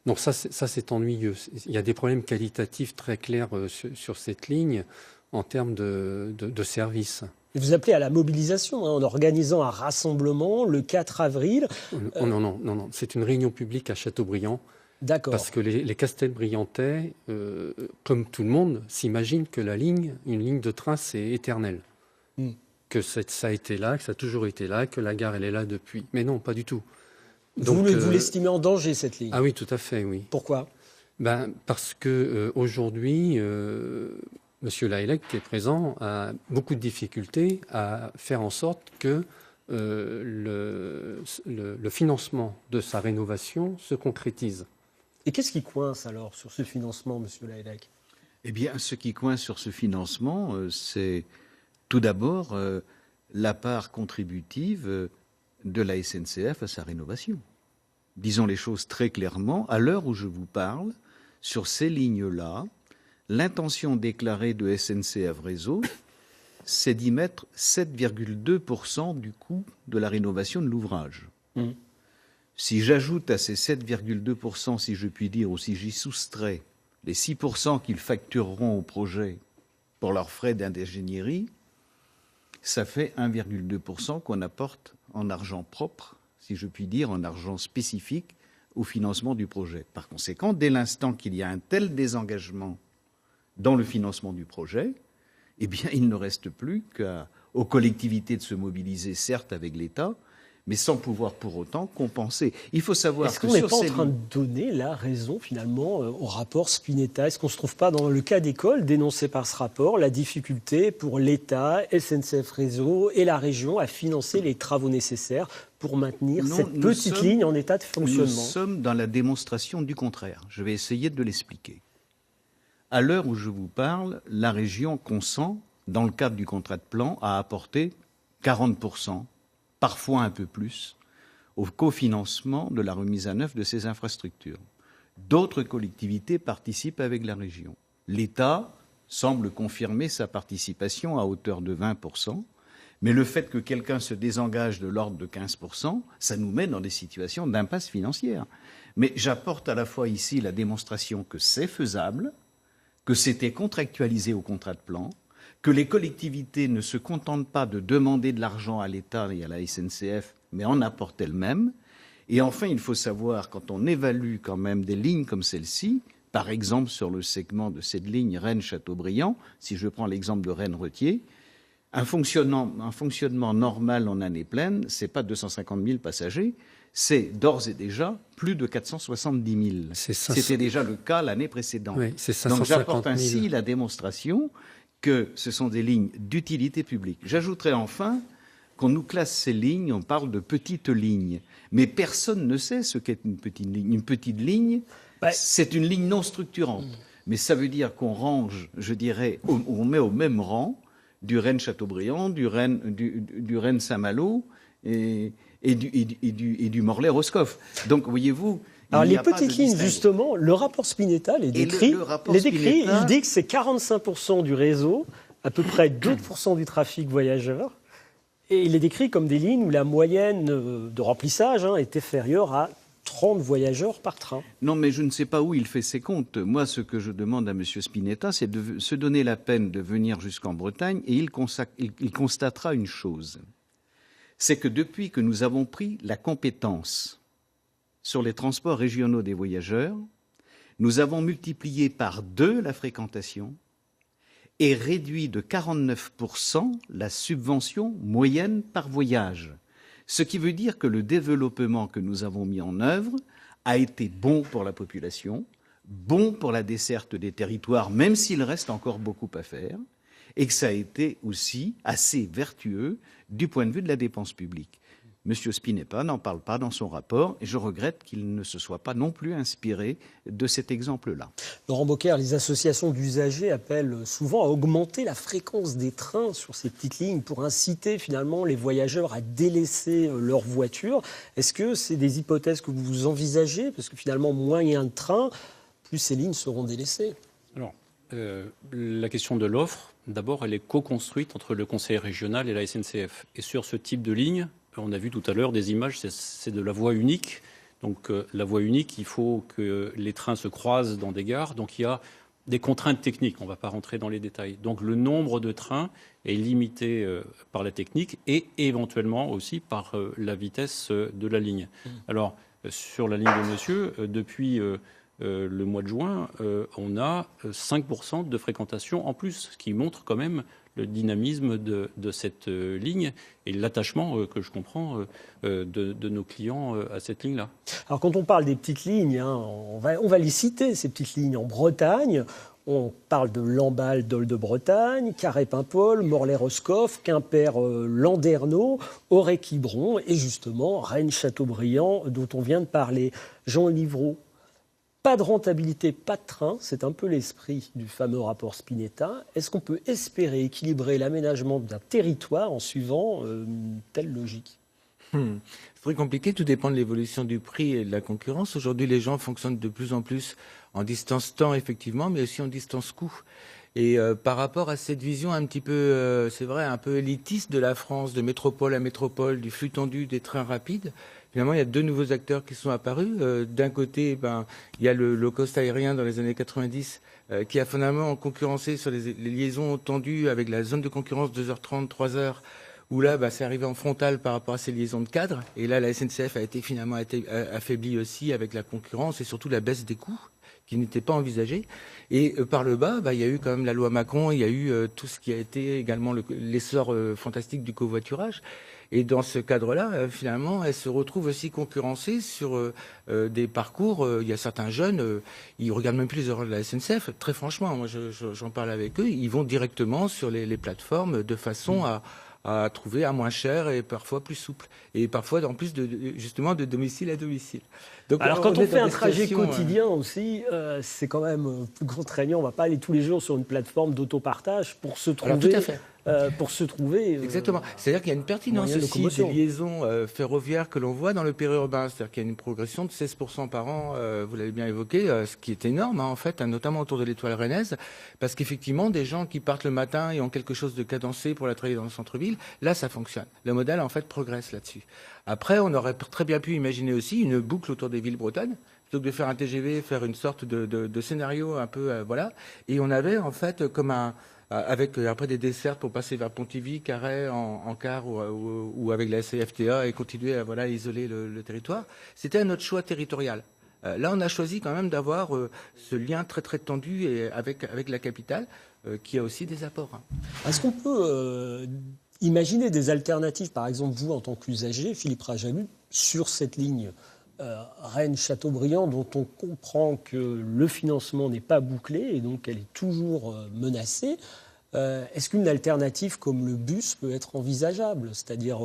Donc ça c'est ennuyeux. Il y a des problèmes qualitatifs très clairs sur cette ligne en termes de service. Et vous appelez à la mobilisation en organisant un rassemblement le 4 avril. Non. C'est une réunion publique à Châteaubriand. D'accord. Parce que les Castelbriantais, comme tout le monde, s'imaginent que une ligne de train, c'est éternel. Que ça a été là, que ça a toujours été là, que la gare, elle est là depuis. Mais non, pas du tout. Donc, vous l'estimez en danger, cette ligne? Ah oui, tout à fait, oui. Pourquoi? Parce que aujourd'hui, Monsieur Lahellec, qui est présent, a beaucoup de difficultés à faire en sorte que le financement de sa rénovation se concrétise. Et qu'est-ce qui coince alors sur ce financement, Monsieur Lahellec? Eh bien, ce qui coince sur ce financement, c'est tout d'abord la part contributive de la SNCF à sa rénovation. Disons les choses très clairement, à l'heure où je vous parle, sur ces lignes-là, l'intention déclarée de SNCF Réseau, c'est d'y mettre 7,2% du coût de la rénovation de l'ouvrage. Si j'ajoute à ces 7,2%, si je puis dire, ou si j'y soustrais les 6% qu'ils factureront au projet pour leurs frais d'ingénierie, ça fait 1,2% qu'on apporte en argent propre, si je puis dire, en argent spécifique au financement du projet. Par conséquent, dès l'instant qu'il y a un tel désengagement dans le financement du projet, eh bien, il ne reste plus qu'aux collectivités de se mobiliser, certes avec l'État, mais sans pouvoir pour autant compenser. Il faut savoir Est-ce qu'on n'est pas en train de donner la raison, finalement, au rapport Spinetta? Est-ce qu'on ne se trouve pas dans le cas d'école dénoncé par ce rapport, la difficulté pour l'État, SNCF Réseau et la région à financer les travaux nécessaires pour maintenir cette petite ligne en état de fonctionnement? Nous sommes dans la démonstration du contraire. Je vais essayer de l'expliquer. À l'heure où je vous parle, la région consent, dans le cadre du contrat de plan, à apporter 40%, parfois un peu plus, au cofinancement de la remise à neuf de ces infrastructures. D'autres collectivités participent avec la région. L'État semble confirmer sa participation à hauteur de 20%, mais le fait que quelqu'un se désengage de l'ordre de 15%, ça nous met dans des situations d'impasse financière. Mais j'apporte à la fois ici la démonstration que c'est faisable, que c'était contractualisé au contrat de plan, que les collectivités ne se contentent pas de demander de l'argent à l'État et à la SNCF, mais en apportent elles-mêmes. Et enfin, il faut savoir, quand on évalue quand même des lignes comme celle-ci, par exemple sur le segment de cette ligne Rennes-Châteaubriand, si je prends l'exemple de Rennes-Retier, un fonctionnement normal en année pleine, ce n'est pas 250 000 passagers, c'est d'ores et déjà plus de 470 000. C'était déjà le cas l'année précédente. Oui, c'est 550 000. Donc j'apporte ainsi la démonstration que ce sont des lignes d'utilité publique. J'ajouterai enfin qu'on nous classe ces lignes, on parle de petites lignes. Mais personne ne sait ce qu'est une petite ligne. Une petite ligne, c'est une ligne non structurante. Mais ça veut dire qu'on range, je dirais, on met au même rang du Rennes-Châteaubriand, du Rennes-Saint-Malo et du Morlaix-Roscoff. Donc, voyez-vous... Alors, les petites lignes, justement, le rapport Spinetta les décrit. Il dit que c'est 45% du réseau, à peu près 2% du trafic voyageur. Et il les décrit comme des lignes où la moyenne de remplissage est inférieure à 30 voyageurs par train. Non, mais je ne sais pas où il fait ses comptes. Moi, ce que je demande à M. Spinetta, c'est de se donner la peine de venir jusqu'en Bretagne et il constatera une chose. C'est que depuis que nous avons pris la compétence sur les transports régionaux des voyageurs, nous avons multiplié par 2 la fréquentation et réduit de 49% la subvention moyenne par voyage. Ce qui veut dire que le développement que nous avons mis en œuvre a été bon pour la population, bon pour la desserte des territoires, même s'il reste encore beaucoup à faire, et que ça a été aussi assez vertueux du point de vue de la dépense publique. M. Spinetta n'en parle pas dans son rapport et je regrette qu'il ne se soit pas non plus inspiré de cet exemple-là. Laurent Bocquer, les associations d'usagers appellent souvent à augmenter la fréquence des trains sur ces petites lignes pour inciter finalement les voyageurs à délaisser leur voiture. Est-ce que c'est des hypothèses que vous envisagez? Parce que finalement, moins il y a de trains, plus ces lignes seront délaissées. Alors, la question de l'offre, d'abord, elle est co-construite entre le Conseil régional et la SNCF. Et sur ce type de ligne, on a vu tout à l'heure des images, c'est de la voie unique. Donc la voie unique, il faut que les trains se croisent dans des gares. Donc il y a des contraintes techniques, on ne va pas rentrer dans les détails. Donc le nombre de trains est limité par la technique et éventuellement aussi par la vitesse de la ligne. Alors sur la ligne de monsieur, depuis le mois de juin, on a 5% de fréquentation en plus, ce qui montre quand même le dynamisme de cette ligne et l'attachement que je comprends de nos clients à cette ligne-là. Alors quand on parle des petites lignes, on va les citer, ces petites lignes. En Bretagne, on parle de Lamballe, Dol de Bretagne, Carhaix-Paimpol, Morlaix-Roscoff, Quimper-Landerneau, Auré-Quiberon et justement Rennes-Châteaubriand dont on vient de parler. Jean Livreau. Pas de rentabilité, pas de train, c'est un peu l'esprit du fameux rapport Spinetta. Est-ce qu'on peut espérer équilibrer l'aménagement d'un territoire en suivant une telle logique? C'est très compliqué, tout dépend de l'évolution du prix et de la concurrence. Aujourd'hui, les gens fonctionnent de plus en plus en distance temps, effectivement, mais aussi en distance coût. Et par rapport à cette vision un petit peu, c'est vrai, un peu élitiste de la France, de métropole à métropole, du flux tendu, des trains rapides, finalement, il y a 2 nouveaux acteurs qui sont apparus. D'un côté, il y a le low-cost aérien dans les années 90 qui a fondamentalement concurrencé sur les liaisons tendues avec la zone de concurrence 2h30, 3h, où là, c'est arrivé en frontal par rapport à ces liaisons de cadre. Et là, la SNCF a été finalement affaiblie aussi avec la concurrence et surtout la baisse des coûts qui n'était pas envisagée. Et par le bas, il y a eu quand même la loi Macron, il y a eu tout ce qui a été également l'essor fantastique du covoiturage. Et dans ce cadre-là, finalement, elle se retrouve aussi concurrencée sur des parcours. Il y a certains jeunes, ils regardent même plus les horaires de la SNCF. Très franchement, moi, j'en parle avec eux. Ils vont directement sur les plateformes de façon à trouver à moins cher et parfois plus souple. Et parfois, en plus, justement, de domicile à domicile. Donc, alors, quand on fait un trajet quotidien aussi, c'est quand même plus contraignant. On ne va pas aller tous les jours sur une plateforme d'autopartage pour se trouver. Alors, tout à fait. Exactement. C'est-à-dire qu'il y a une pertinence aussi des liaisons ferroviaires que l'on voit dans le périurbain. C'est-à-dire qu'il y a une progression de 16% par an, vous l'avez bien évoqué, ce qui est énorme en fait, notamment autour de l'étoile rennaise, parce qu'effectivement, des gens qui partent le matin et ont quelque chose de cadencé pour la travailler dans le centre-ville, là ça fonctionne. Le modèle en fait progresse là-dessus. Après, on aurait très bien pu imaginer aussi une boucle autour des villes bretonnes, plutôt que de faire un TGV, faire une sorte de scénario un peu, voilà. Et on avait en fait comme avec après des dessertes pour passer vers Pontivy, Carhaix en car ou avec la CFTA et continuer à isoler le territoire. C'était un autre choix territorial. Là, on a choisi quand même d'avoir ce lien très très tendu et avec la capitale qui a aussi des apports. Est-ce qu'on peut imaginer des alternatives, par exemple vous en tant qu'usager, Philippe Rajalu, sur cette ligne Rennes-Châteaubriand dont on comprend que le financement n'est pas bouclé et donc elle est toujours menacée. Est-ce qu'une alternative comme le bus peut être envisageable? C'est-à-dire,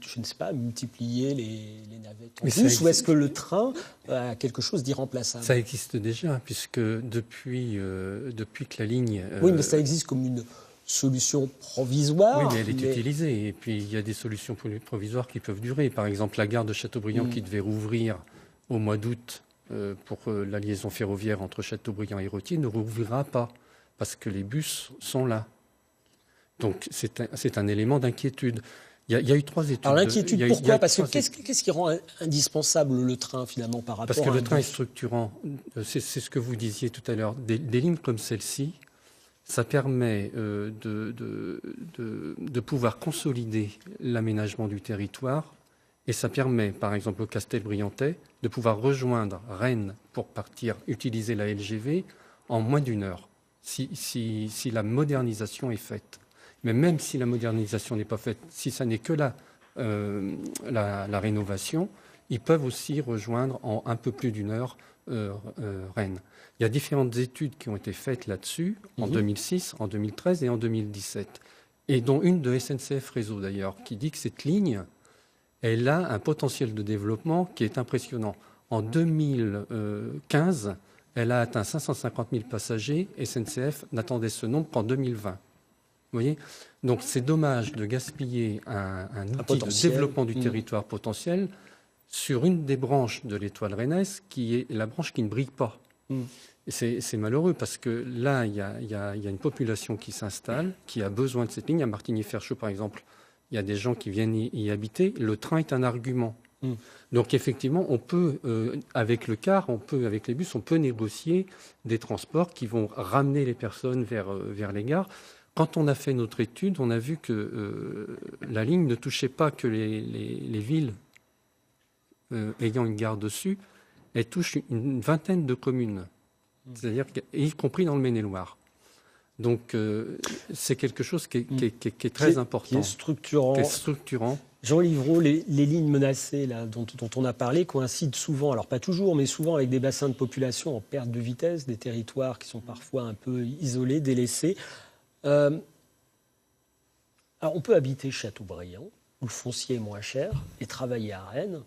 je ne sais pas, multiplier les navettes en bus, ou est-ce que le train a quelque chose d'irremplaçable? Ça existe déjà, puisque depuis que la ligne... Oui, mais ça existe comme une solution provisoire. Oui, mais elle est utilisée. Et puis, il y a des solutions provisoires qui peuvent durer. Par exemple, la gare de Châteaubriand qui devait rouvrir au mois d'août pour la liaison ferroviaire entre Châteaubriand et Rothier ne rouvrira pas, parce que les bus sont là. Donc, c'est un élément d'inquiétude. Il y a eu 3 études. Alors, l'inquiétude, pourquoi? Parce que qu'est-ce qui rend indispensable le train, finalement, par rapport à... Parce que le train est structurant. C'est ce que vous disiez tout à l'heure. Des lignes comme celle-ci, ça permet de pouvoir consolider l'aménagement du territoire. Et ça permet, par exemple, au Castelbriantais, de pouvoir rejoindre Rennes pour partir utiliser la LGV en moins d'1 heure, si la modernisation est faite. Mais même si la modernisation n'est pas faite, si ça n'est que la rénovation, ils peuvent aussi rejoindre en un peu plus d'1 heure Rennes. Il y a différentes études qui ont été faites là-dessus, en 2006, en 2013 et en 2017. Et dont une de SNCF Réseau, d'ailleurs, qui dit que cette ligne, elle a un potentiel de développement qui est impressionnant. En 2015, elle a atteint 550 000 passagers. SNCF n'attendait ce nombre qu'en 2020. Vous voyez ? Donc c'est dommage de gaspiller un outil de développement du territoire potentiel sur une des branches de l'étoile rennaise, qui est la branche qui ne brille pas. Et c'est malheureux, parce que là, il y a une population qui s'installe, qui a besoin de cette ligne. À Martigny-Ferchaud, par exemple, il y a des gens qui viennent y habiter. Le train est un argument. Donc effectivement, on peut, avec le car, avec les bus, on peut négocier des transports qui vont ramener les personnes vers les gares. Quand on a fait notre étude, on a vu que la ligne ne touchait pas que les villes ayant une gare dessus, elle touche une vingtaine de communes, c'est-à-dire y compris dans le Maine-et-Loire. Donc c'est quelque chose qui est très important. Qui est structurant. Jean Livreau, les lignes menacées là, dont on a parlé coïncident souvent, alors pas toujours, mais souvent avec des bassins de population en perte de vitesse, des territoires qui sont parfois un peu isolés, délaissés. Alors on peut habiter Châteaubriand, où le foncier est moins cher, et travailler à Rennes.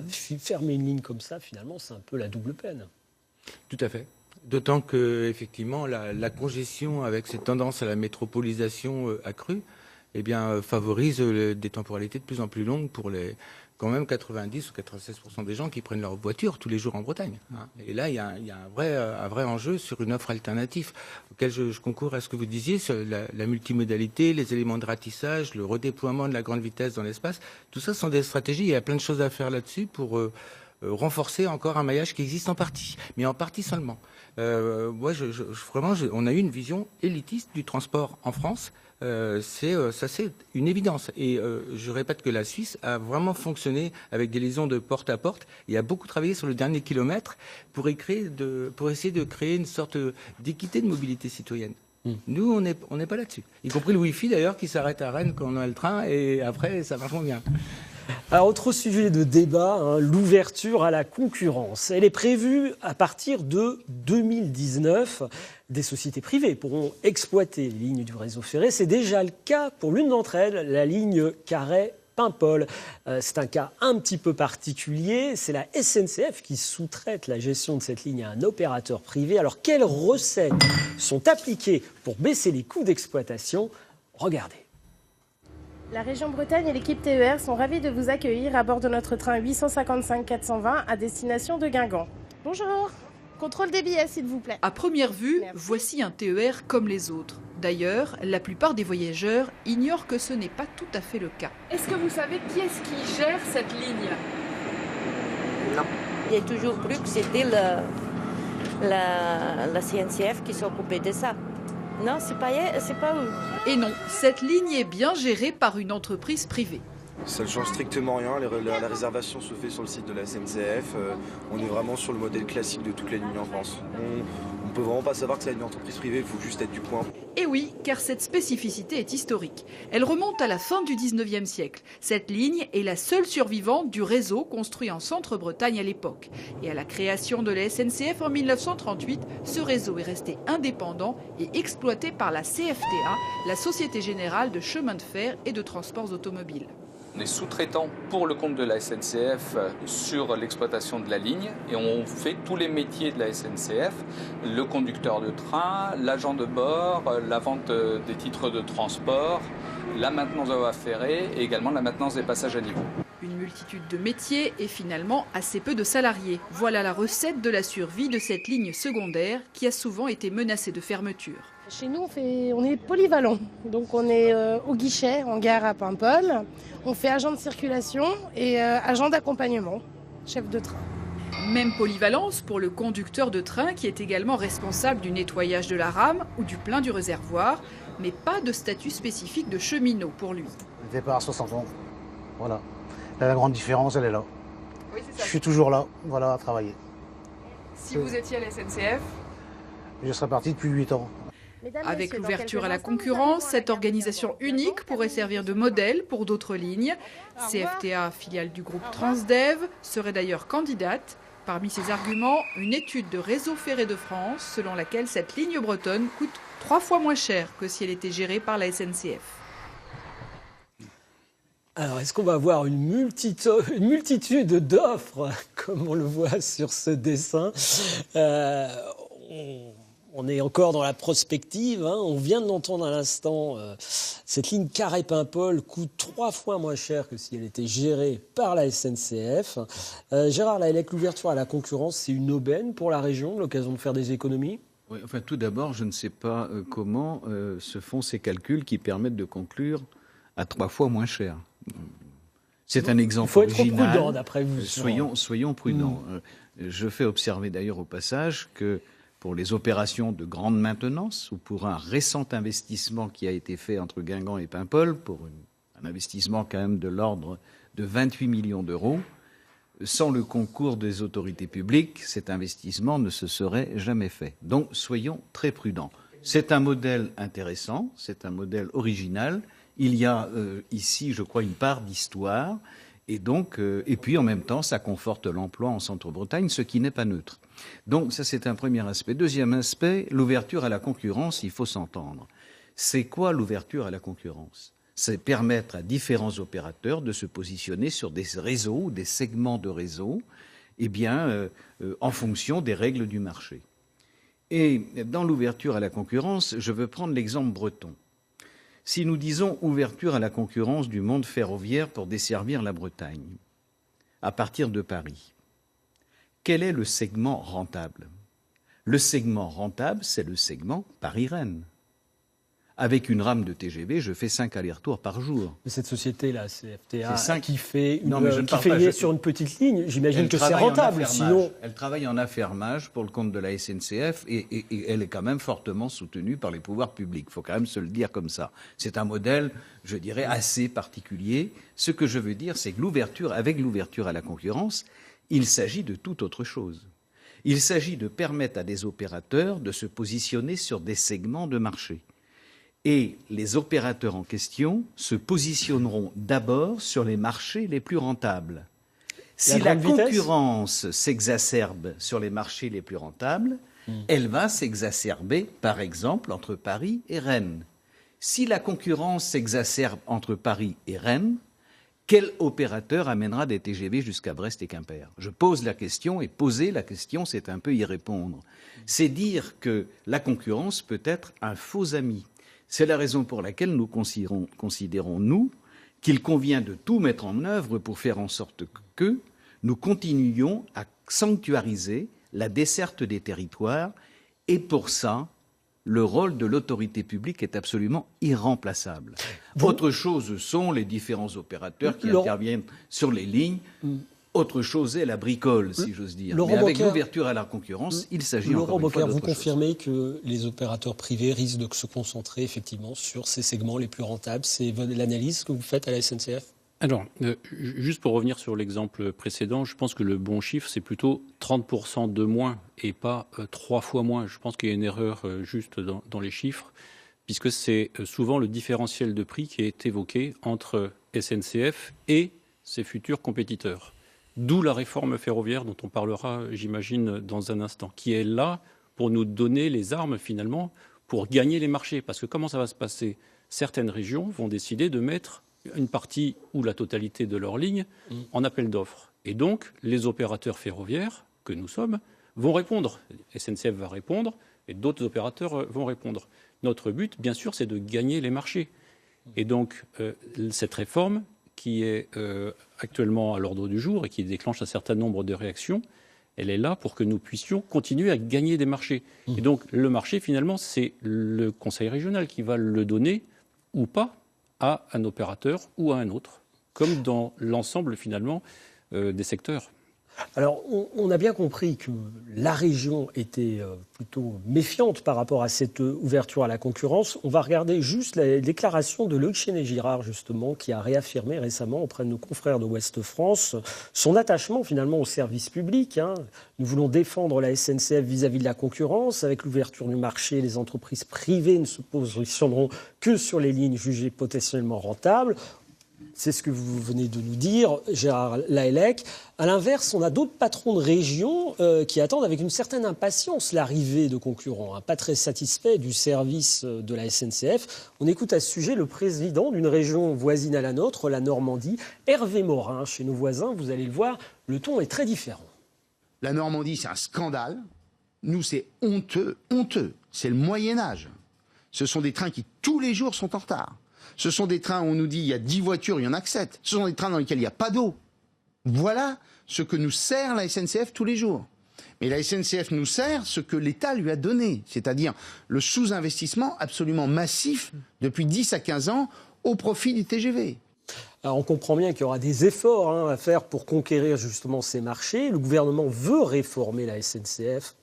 Fermer une ligne comme ça, finalement, c'est un peu la double peine. Tout à fait. D'autant que, effectivement, la congestion avec cette tendance à la métropolisation accrue, eh bien, favorise des temporalités de plus en plus longues pour quand même 90 ou 96% des gens qui prennent leur voiture tous les jours en Bretagne. Et là, il y a un vrai enjeu sur une offre alternative auquel je concours à ce que vous disiez, sur la multimodalité, les éléments de ratissage, le redéploiement de la grande vitesse dans l'espace. Tout ça sont des stratégies. Il y a plein de choses à faire là-dessus pour renforcer encore un maillage qui existe en partie, mais en partie seulement. Moi, vraiment, on a eu une vision élitiste du transport en France. C'est une évidence. Et je répète que la Suisse a vraiment fonctionné avec des liaisons de porte à porte et a beaucoup travaillé sur le dernier kilomètre pour essayer de créer une sorte d'équité de mobilité citoyenne. Nous, on n'est pas là-dessus. Y compris le Wi-Fi, d'ailleurs, qui s'arrête à Rennes quand on a le train, et après, ça marche bien. Alors, autre sujet de débat, l'ouverture à la concurrence. Elle est prévue à partir de 2019. Des sociétés privées pourront exploiter les lignes du réseau ferré. C'est déjà le cas pour l'une d'entre elles, la ligne Carhaix-Paimpol. C'est un cas un petit peu particulier. C'est la SNCF qui sous-traite la gestion de cette ligne à un opérateur privé. Alors, quelles recettes sont appliquées pour baisser les coûts d'exploitation? Regardez. La région Bretagne et l'équipe TER sont ravis de vous accueillir à bord de notre train 855-420 à destination de Guingamp. Bonjour, contrôle des billets s'il vous plaît. À première vue, voici un TER comme les autres. D'ailleurs, la plupart des voyageurs ignorent que ce n'est pas tout à fait le cas. Est-ce que vous savez qui est-ce qui gère cette ligne? Non. Il y a toujours cru que c'était la CNCF qui s'occupait de ça. Non, c'est pas eux. Et non, cette ligne est bien gérée par une entreprise privée. Ça ne change strictement rien, la réservation se fait sur le site de la SNCF. On est vraiment sur le modèle classique de toutes les lignes en France. On peut vraiment pas savoir que c'est une entreprise privée, il faut juste être du coin. Et oui, car cette spécificité est historique. Elle remonte à la fin du 19e siècle. Cette ligne est la seule survivante du réseau construit en Centre-Bretagne à l'époque. Et à la création de la SNCF en 1938, ce réseau est resté indépendant et exploité par la CFTA, la Société Générale de Chemins de Fer et de Transports Automobiles. On est sous-traitant pour le compte de la SNCF sur l'exploitation de la ligne et on fait tous les métiers de la SNCF, le conducteur de train, l'agent de bord, la vente des titres de transport, la maintenance de voies ferrées et également la maintenance des passages à niveau. Une multitude de métiers et finalement assez peu de salariés. Voilà la recette de la survie de cette ligne secondaire qui a souvent été menacée de fermeture. Chez nous, on est polyvalent. Donc on est au guichet, en gare à Paimpol. On fait agent de circulation et agent d'accompagnement, chef de train. Même polyvalence pour le conducteur de train qui est également responsable du nettoyage de la rame ou du plein du réservoir, mais pas de statut spécifique de cheminot pour lui. Le départ à 60 ans, voilà. Là, la grande différence, elle est là. Oui, c'est ça. Je suis toujours là, voilà, à travailler. Si vous étiez à la SNCF, je serais parti depuis 8 ans. Avec l'ouverture à la concurrence, cette organisation unique pourrait servir de modèle pour d'autres lignes. CFTA, filiale du groupe Transdev, serait d'ailleurs candidate. Parmi ses arguments, une étude de Réseau Ferré de France, selon laquelle cette ligne bretonne coûte 3 fois moins cher que si elle était gérée par la SNCF. Alors, est-ce qu'on va avoir une multitude d'offres, comme on le voit sur ce dessin on est encore dans la prospective. On vient de l'entendre à l'instant. Cette ligne Carhaix-Paimpol coûte 3 fois moins cher que si elle était gérée par la SNCF. Gérard Lahellec, l'ouverture à la concurrence, c'est une aubaine pour la région, l'occasion de faire des économies ? Oui, enfin, tout d'abord, je ne sais pas comment se font ces calculs qui permettent de conclure à 3 fois moins cher. C'est un exemple original. Il faut être prudent, d'après vous. Soyons prudents. Je fais observer d'ailleurs au passage que pour les opérations de grande maintenance ou pour un récent investissement qui a été fait entre Guingamp et Paimpol, pour un investissement quand même de l'ordre de 28 millions d'euros, sans le concours des autorités publiques, cet investissement ne se serait jamais fait. Donc soyons très prudents. C'est un modèle intéressant, c'est un modèle original. Il y a ici, je crois, une part d'histoire. Et donc, et puis en même temps, ça conforte l'emploi en Centre-Bretagne, ce qui n'est pas neutre. Donc ça, c'est un premier aspect. Deuxième aspect, l'ouverture à la concurrence, il faut s'entendre. C'est quoi l'ouverture à la concurrence ? C'est permettre à différents opérateurs de se positionner sur des réseaux ou des segments de réseaux, en fonction des règles du marché. Et dans l'ouverture à la concurrence, je veux prendre l'exemple breton. Si nous disons ouverture à la concurrence du monde ferroviaire pour desservir la Bretagne, à partir de Paris, quel est le segment rentable ? Le segment rentable, c'est le segment Paris-Rennes. Avec une rame de TGV, je fais 5 allers-retours par jour. Mais cette société-là, CFTA, qui fait sur une petite ligne, j'imagine que c'est rentable. Sinon, elle travaille en affermage pour le compte de la SNCF et elle est quand même fortement soutenue par les pouvoirs publics. Il faut quand même se le dire comme ça. C'est un modèle, je dirais, assez particulier. Ce que je veux dire, c'est que avec l'ouverture à la concurrence, il s'agit de toute autre chose. Il s'agit de permettre à des opérateurs de se positionner sur des segments de marché. Et les opérateurs en question se positionneront d'abord sur les marchés les plus rentables. Si la concurrence s'exacerbe sur les marchés les plus rentables, elle va s'exacerber, par exemple, entre Paris et Rennes. Si la concurrence s'exacerbe entre Paris et Rennes, quel opérateur amènera des TGV jusqu'à Brest et Quimper ? Je pose la question, et poser la question, c'est un peu y répondre. C'est dire que la concurrence peut être un faux ami. C'est la raison pour laquelle nous considérons, nous, qu'il convient de tout mettre en œuvre pour faire en sorte que nous continuions à sanctuariser la desserte des territoires. Et pour ça, le rôle de l'autorité publique est absolument irremplaçable. Autre chose sont les différents opérateurs qui interviennent sur les lignes. Autre chose est la bricole, si j'ose dire. Mais avec l'ouverture à la concurrence, il s'agit encore une fois d'autre chose. Vous confirmez que les opérateurs privés risquent de se concentrer effectivement sur ces segments les plus rentables. C'est l'analyse que vous faites à la SNCF ? Alors, juste pour revenir sur l'exemple précédent, je pense que le bon chiffre, c'est plutôt 30% de moins et pas 3 fois moins. Je pense qu'il y a une erreur juste dans les chiffres, puisque c'est souvent le différentiel de prix qui est évoqué entre SNCF et ses futurs compétiteurs. D'où la réforme ferroviaire dont on parlera, j'imagine, dans un instant, qui est là pour nous donner les armes, finalement, pour gagner les marchés. Parce que comment ça va se passer ? Certaines régions vont décider de mettre une partie ou la totalité de leur ligne en appel d'offres. Et donc, les opérateurs ferroviaires que nous sommes vont répondre. SNCF va répondre et d'autres opérateurs vont répondre. Notre but, bien sûr, c'est de gagner les marchés. Et donc, cette réforme qui est actuellement à l'ordre du jour et qui déclenche un certain nombre de réactions, elle est là pour que nous puissions continuer à gagner des marchés. Et donc, le marché, finalement, c'est le conseil régional qui va le donner ou pas à un opérateur ou à un autre, comme dans l'ensemble, finalement, des secteurs. Alors, on a bien compris que la région était plutôt méfiante par rapport à cette ouverture à la concurrence. On va regarder juste la déclaration de Loïc Chenet-Girard, justement, qui a réaffirmé récemment auprès de nos confrères de Ouest France son attachement, finalement, au service public. Nous voulons défendre la SNCF vis-à-vis de la concurrence. Avec l'ouverture du marché, les entreprises privées ne se positionneront que sur les lignes jugées potentiellement rentables. C'est ce que vous venez de nous dire, Gérard Lahellec. À l'inverse, on a d'autres patrons de région qui attendent avec une certaine impatience l'arrivée de concurrents, pas très satisfaits du service de la SNCF. On écoute à ce sujet le président d'une région voisine à la nôtre, la Normandie, Hervé Morin. Chez nos voisins, vous allez le voir, le ton est très différent. La Normandie, c'est un scandale. Nous, c'est honteux, honteux. C'est le Moyen-Âge. Ce sont des trains qui, tous les jours, sont en retard. Ce sont des trains où on nous dit il y a 10 voitures, il y en a que 7. Ce sont des trains dans lesquels il n'y a pas d'eau. Voilà ce que nous sert la SNCF tous les jours. Mais la SNCF nous sert ce que l'État lui a donné, c'est-à-dire le sous-investissement absolument massif depuis 10 à 15 ans au profit du TGV. Alors on comprend bien qu'il y aura des efforts à faire pour conquérir justement ces marchés. Le gouvernement veut réformer la SNCF,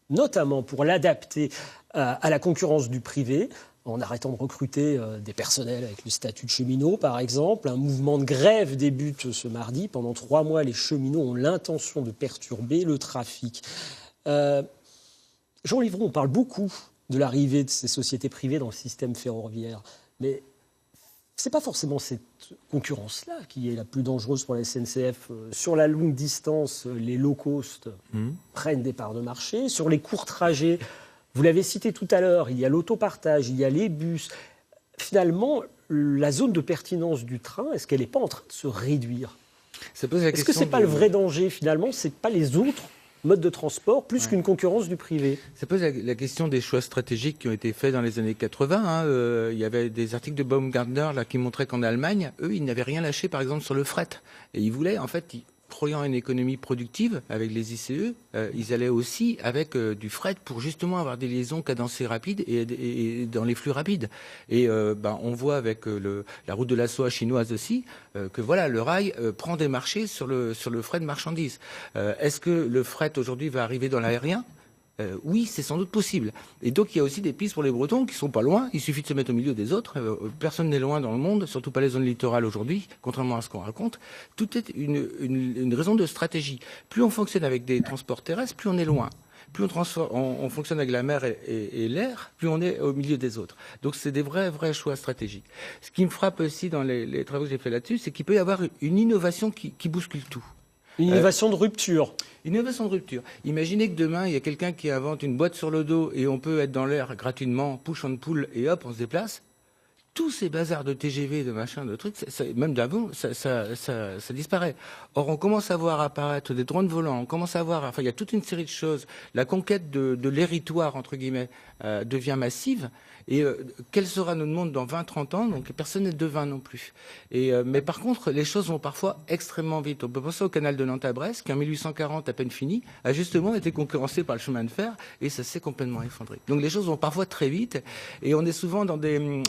notamment pour l'adapter à la concurrence du privé, en arrêtant de recruter des personnels avec le statut de cheminot, par exemple. Un mouvement de grève débute ce mardi. Pendant 3 mois, les cheminots ont l'intention de perturber le trafic. Jean Livron, on parle beaucoup de l'arrivée de ces sociétés privées dans le système ferroviaire. Mais ce n'est pas forcément cette concurrence-là qui est la plus dangereuse pour la SNCF. Sur la longue distance, les low cost prennent des parts de marché. Sur les courts trajets, vous l'avez cité tout à l'heure, il y a l'autopartage, il y a les bus. Finalement, la zone de pertinence du train, est-ce qu'elle n'est pas en train de se réduire ? Est-ce que ce n'est pas le vrai danger, finalement ? Ce n'est pas les autres modes de transport, plus qu'une concurrence du privé. Ça pose la question des choix stratégiques qui ont été faits dans les années 80. Il y avait des articles de Baumgartner là, qui montraient qu'en Allemagne, eux, ils n'avaient rien lâché, par exemple, sur le fret. Et ils voulaient, en fait... croyant à une économie productive avec les ICE, ils allaient aussi avec du fret pour justement avoir des liaisons cadencées rapides et dans les flux rapides. Et on voit avec la route de la soie chinoise aussi que voilà, le rail prend des marchés sur le fret de marchandises. Est-ce que le fret aujourd'hui va arriver dans l'aérien ? Oui, c'est sans doute possible. Et donc, il y a aussi des pistes pour les Bretons qui sont pas loin. Il suffit de se mettre au milieu des autres. Personne n'est loin dans le monde, surtout pas les zones littorales aujourd'hui, contrairement à ce qu'on raconte. Tout est une raison de stratégie. Plus on fonctionne avec des transports terrestres, plus on est loin. Plus on fonctionne avec la mer et l'air, plus on est au milieu des autres. Donc, c'est des vrais choix stratégiques. Ce qui me frappe aussi dans les travaux que j'ai fait là-dessus, c'est qu'il peut y avoir une innovation qui bouscule tout. Une innovation de rupture. Une innovation de rupture. Imaginez que demain, il y a quelqu'un qui invente une boîte sur le dos et on peut être dans l'air gratuitement, push and pull, et hop, on se déplace. Tous ces bazars de TGV, de machin, de trucs, même d'avion, ça disparaît. Or, on commence à voir apparaître des drones volants, on commence à voir, il y a toute une série de choses. La conquête de l'héritoire, entre guillemets, devient massive. Et quel sera notre monde dans 20-30 ans ? Donc personne n'est devin non plus. Mais par contre, les choses vont parfois extrêmement vite. On peut penser au canal de Nantes à Brest, qui en 1840, à peine fini, a justement été concurrencé par le chemin de fer, et ça s'est complètement effondré. Donc les choses vont parfois très vite, et on est souvent dans des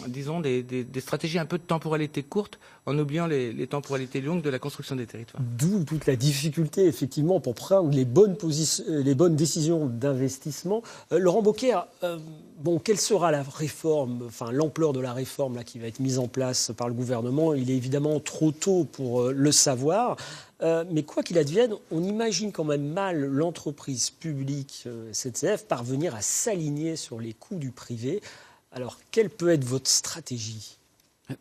stratégies un peu de temporalité courte, en oubliant les temporalités longues de la construction des territoires. D'où toute la difficulté, effectivement, pour prendre les bonnes décisions d'investissement. Laurent Bocquer, quelle sera la réforme, enfin l'ampleur de la réforme là, qui va être mise en place par le gouvernement, il est évidemment trop tôt pour le savoir. Mais quoi qu'il advienne, on imagine quand même mal l'entreprise publique SNCF parvenir à s'aligner sur les coûts du privé. Alors, quelle peut être votre stratégie ?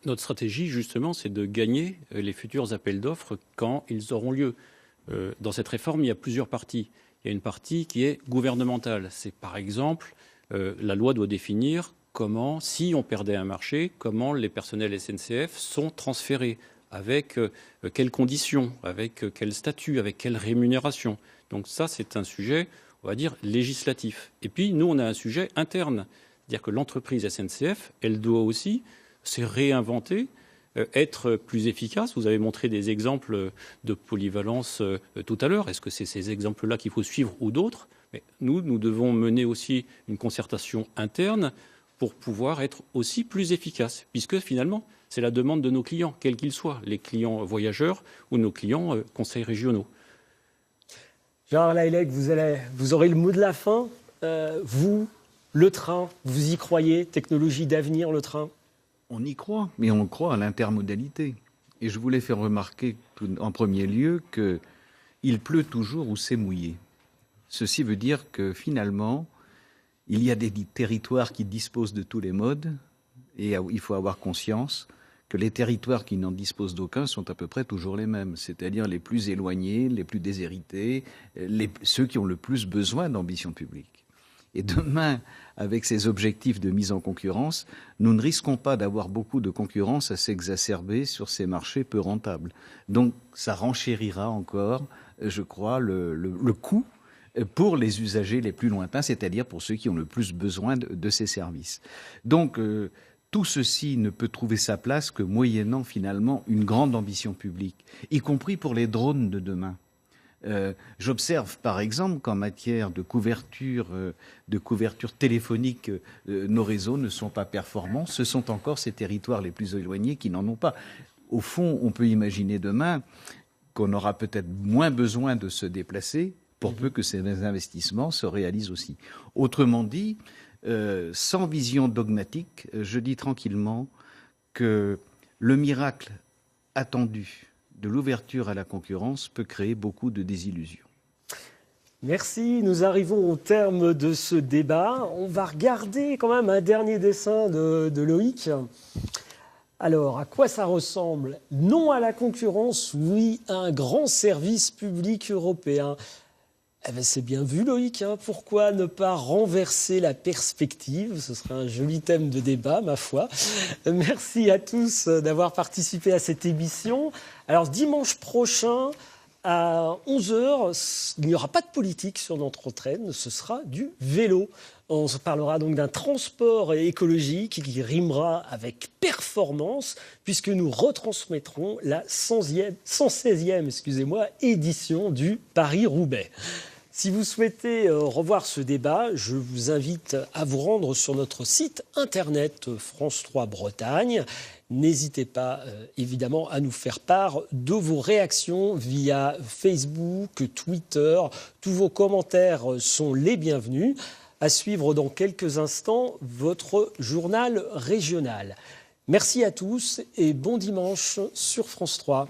Notre stratégie, justement, c'est de gagner les futurs appels d'offres quand ils auront lieu. Dans cette réforme, il y a plusieurs parties. Il y a une partie qui est gouvernementale. C'est par exemple, la loi doit définir comment, si on perdait un marché, comment les personnels SNCF sont transférés, avec quelles conditions, avec quel statut, avec quelle rémunération. Donc ça, c'est un sujet, on va dire, législatif. Et puis, nous, on a un sujet interne. C'est-à-dire que l'entreprise SNCF, elle doit aussi se réinventer, être plus efficace. Vous avez montré des exemples de polyvalence tout à l'heure. Est-ce que c'est ces exemples-là qu'il faut suivre ou d'autres ? Mais nous devons mener aussi une concertation interne pour pouvoir être aussi plus efficace, puisque finalement, c'est la demande de nos clients, quels qu'ils soient, les clients voyageurs ou nos clients conseils régionaux. Gérard Lahellec, vous aurez le mot de la fin. Vous, le train, vous y croyez ? Technologie d'avenir, le train ? On y croit, mais on croit à l'intermodalité. Et je voulais faire remarquer en premier lieu qu'il pleut toujours où c'est mouillé. Ceci veut dire que finalement, il y a des territoires qui disposent de tous les modes, et il faut avoir conscience que les territoires qui n'en disposent d'aucun sont à peu près toujours les mêmes, c'est-à-dire les plus éloignés, les plus déshérités, ceux qui ont le plus besoin d'ambition publique. Et demain, avec ces objectifs de mise en concurrence, nous ne risquons pas d'avoir beaucoup de concurrence à s'exacerber sur ces marchés peu rentables. Donc ça renchérira encore, je crois, le coût pour les usagers les plus lointains, c'est-à-dire pour ceux qui ont le plus besoin de ces services. Donc tout ceci ne peut trouver sa place que moyennant finalement une grande ambition publique, y compris pour les drones de demain. J'observe par exemple qu'en matière de couverture téléphonique, nos réseaux ne sont pas performants. Ce sont encore ces territoires les plus éloignés qui n'en ont pas. Au fond, on peut imaginer demain qu'on aura peut-être moins besoin de se déplacer pour peu que ces investissements se réalisent aussi. Autrement dit, sans vision dogmatique, je dis tranquillement que le miracle attendu de l'ouverture à la concurrence peut créer beaucoup de désillusions. Merci, nous arrivons au terme de ce débat. On va regarder quand même un dernier dessin de Loïc. Alors, à quoi ça ressemble ? Non à la concurrence, oui à un grand service public européen. Eh bien, c'est bien vu, Loïc. Pourquoi ne pas renverser la perspective ? Ce serait un joli thème de débat, ma foi. Merci à tous d'avoir participé à cette émission. Alors, dimanche prochain, à 11h, il n'y aura pas de politique sur notre antenne, ce sera du vélo. On se parlera donc d'un transport écologique qui rimera avec performance, puisque nous retransmettrons la 116e édition du Paris-Roubaix. Si vous souhaitez revoir ce débat, je vous invite à vous rendre sur notre site internet France 3 Bretagne. N'hésitez pas, évidemment, à nous faire part de vos réactions via Facebook, Twitter. Tous vos commentaires sont les bienvenus. À suivre dans quelques instants votre journal régional. Merci à tous et bon dimanche sur France 3.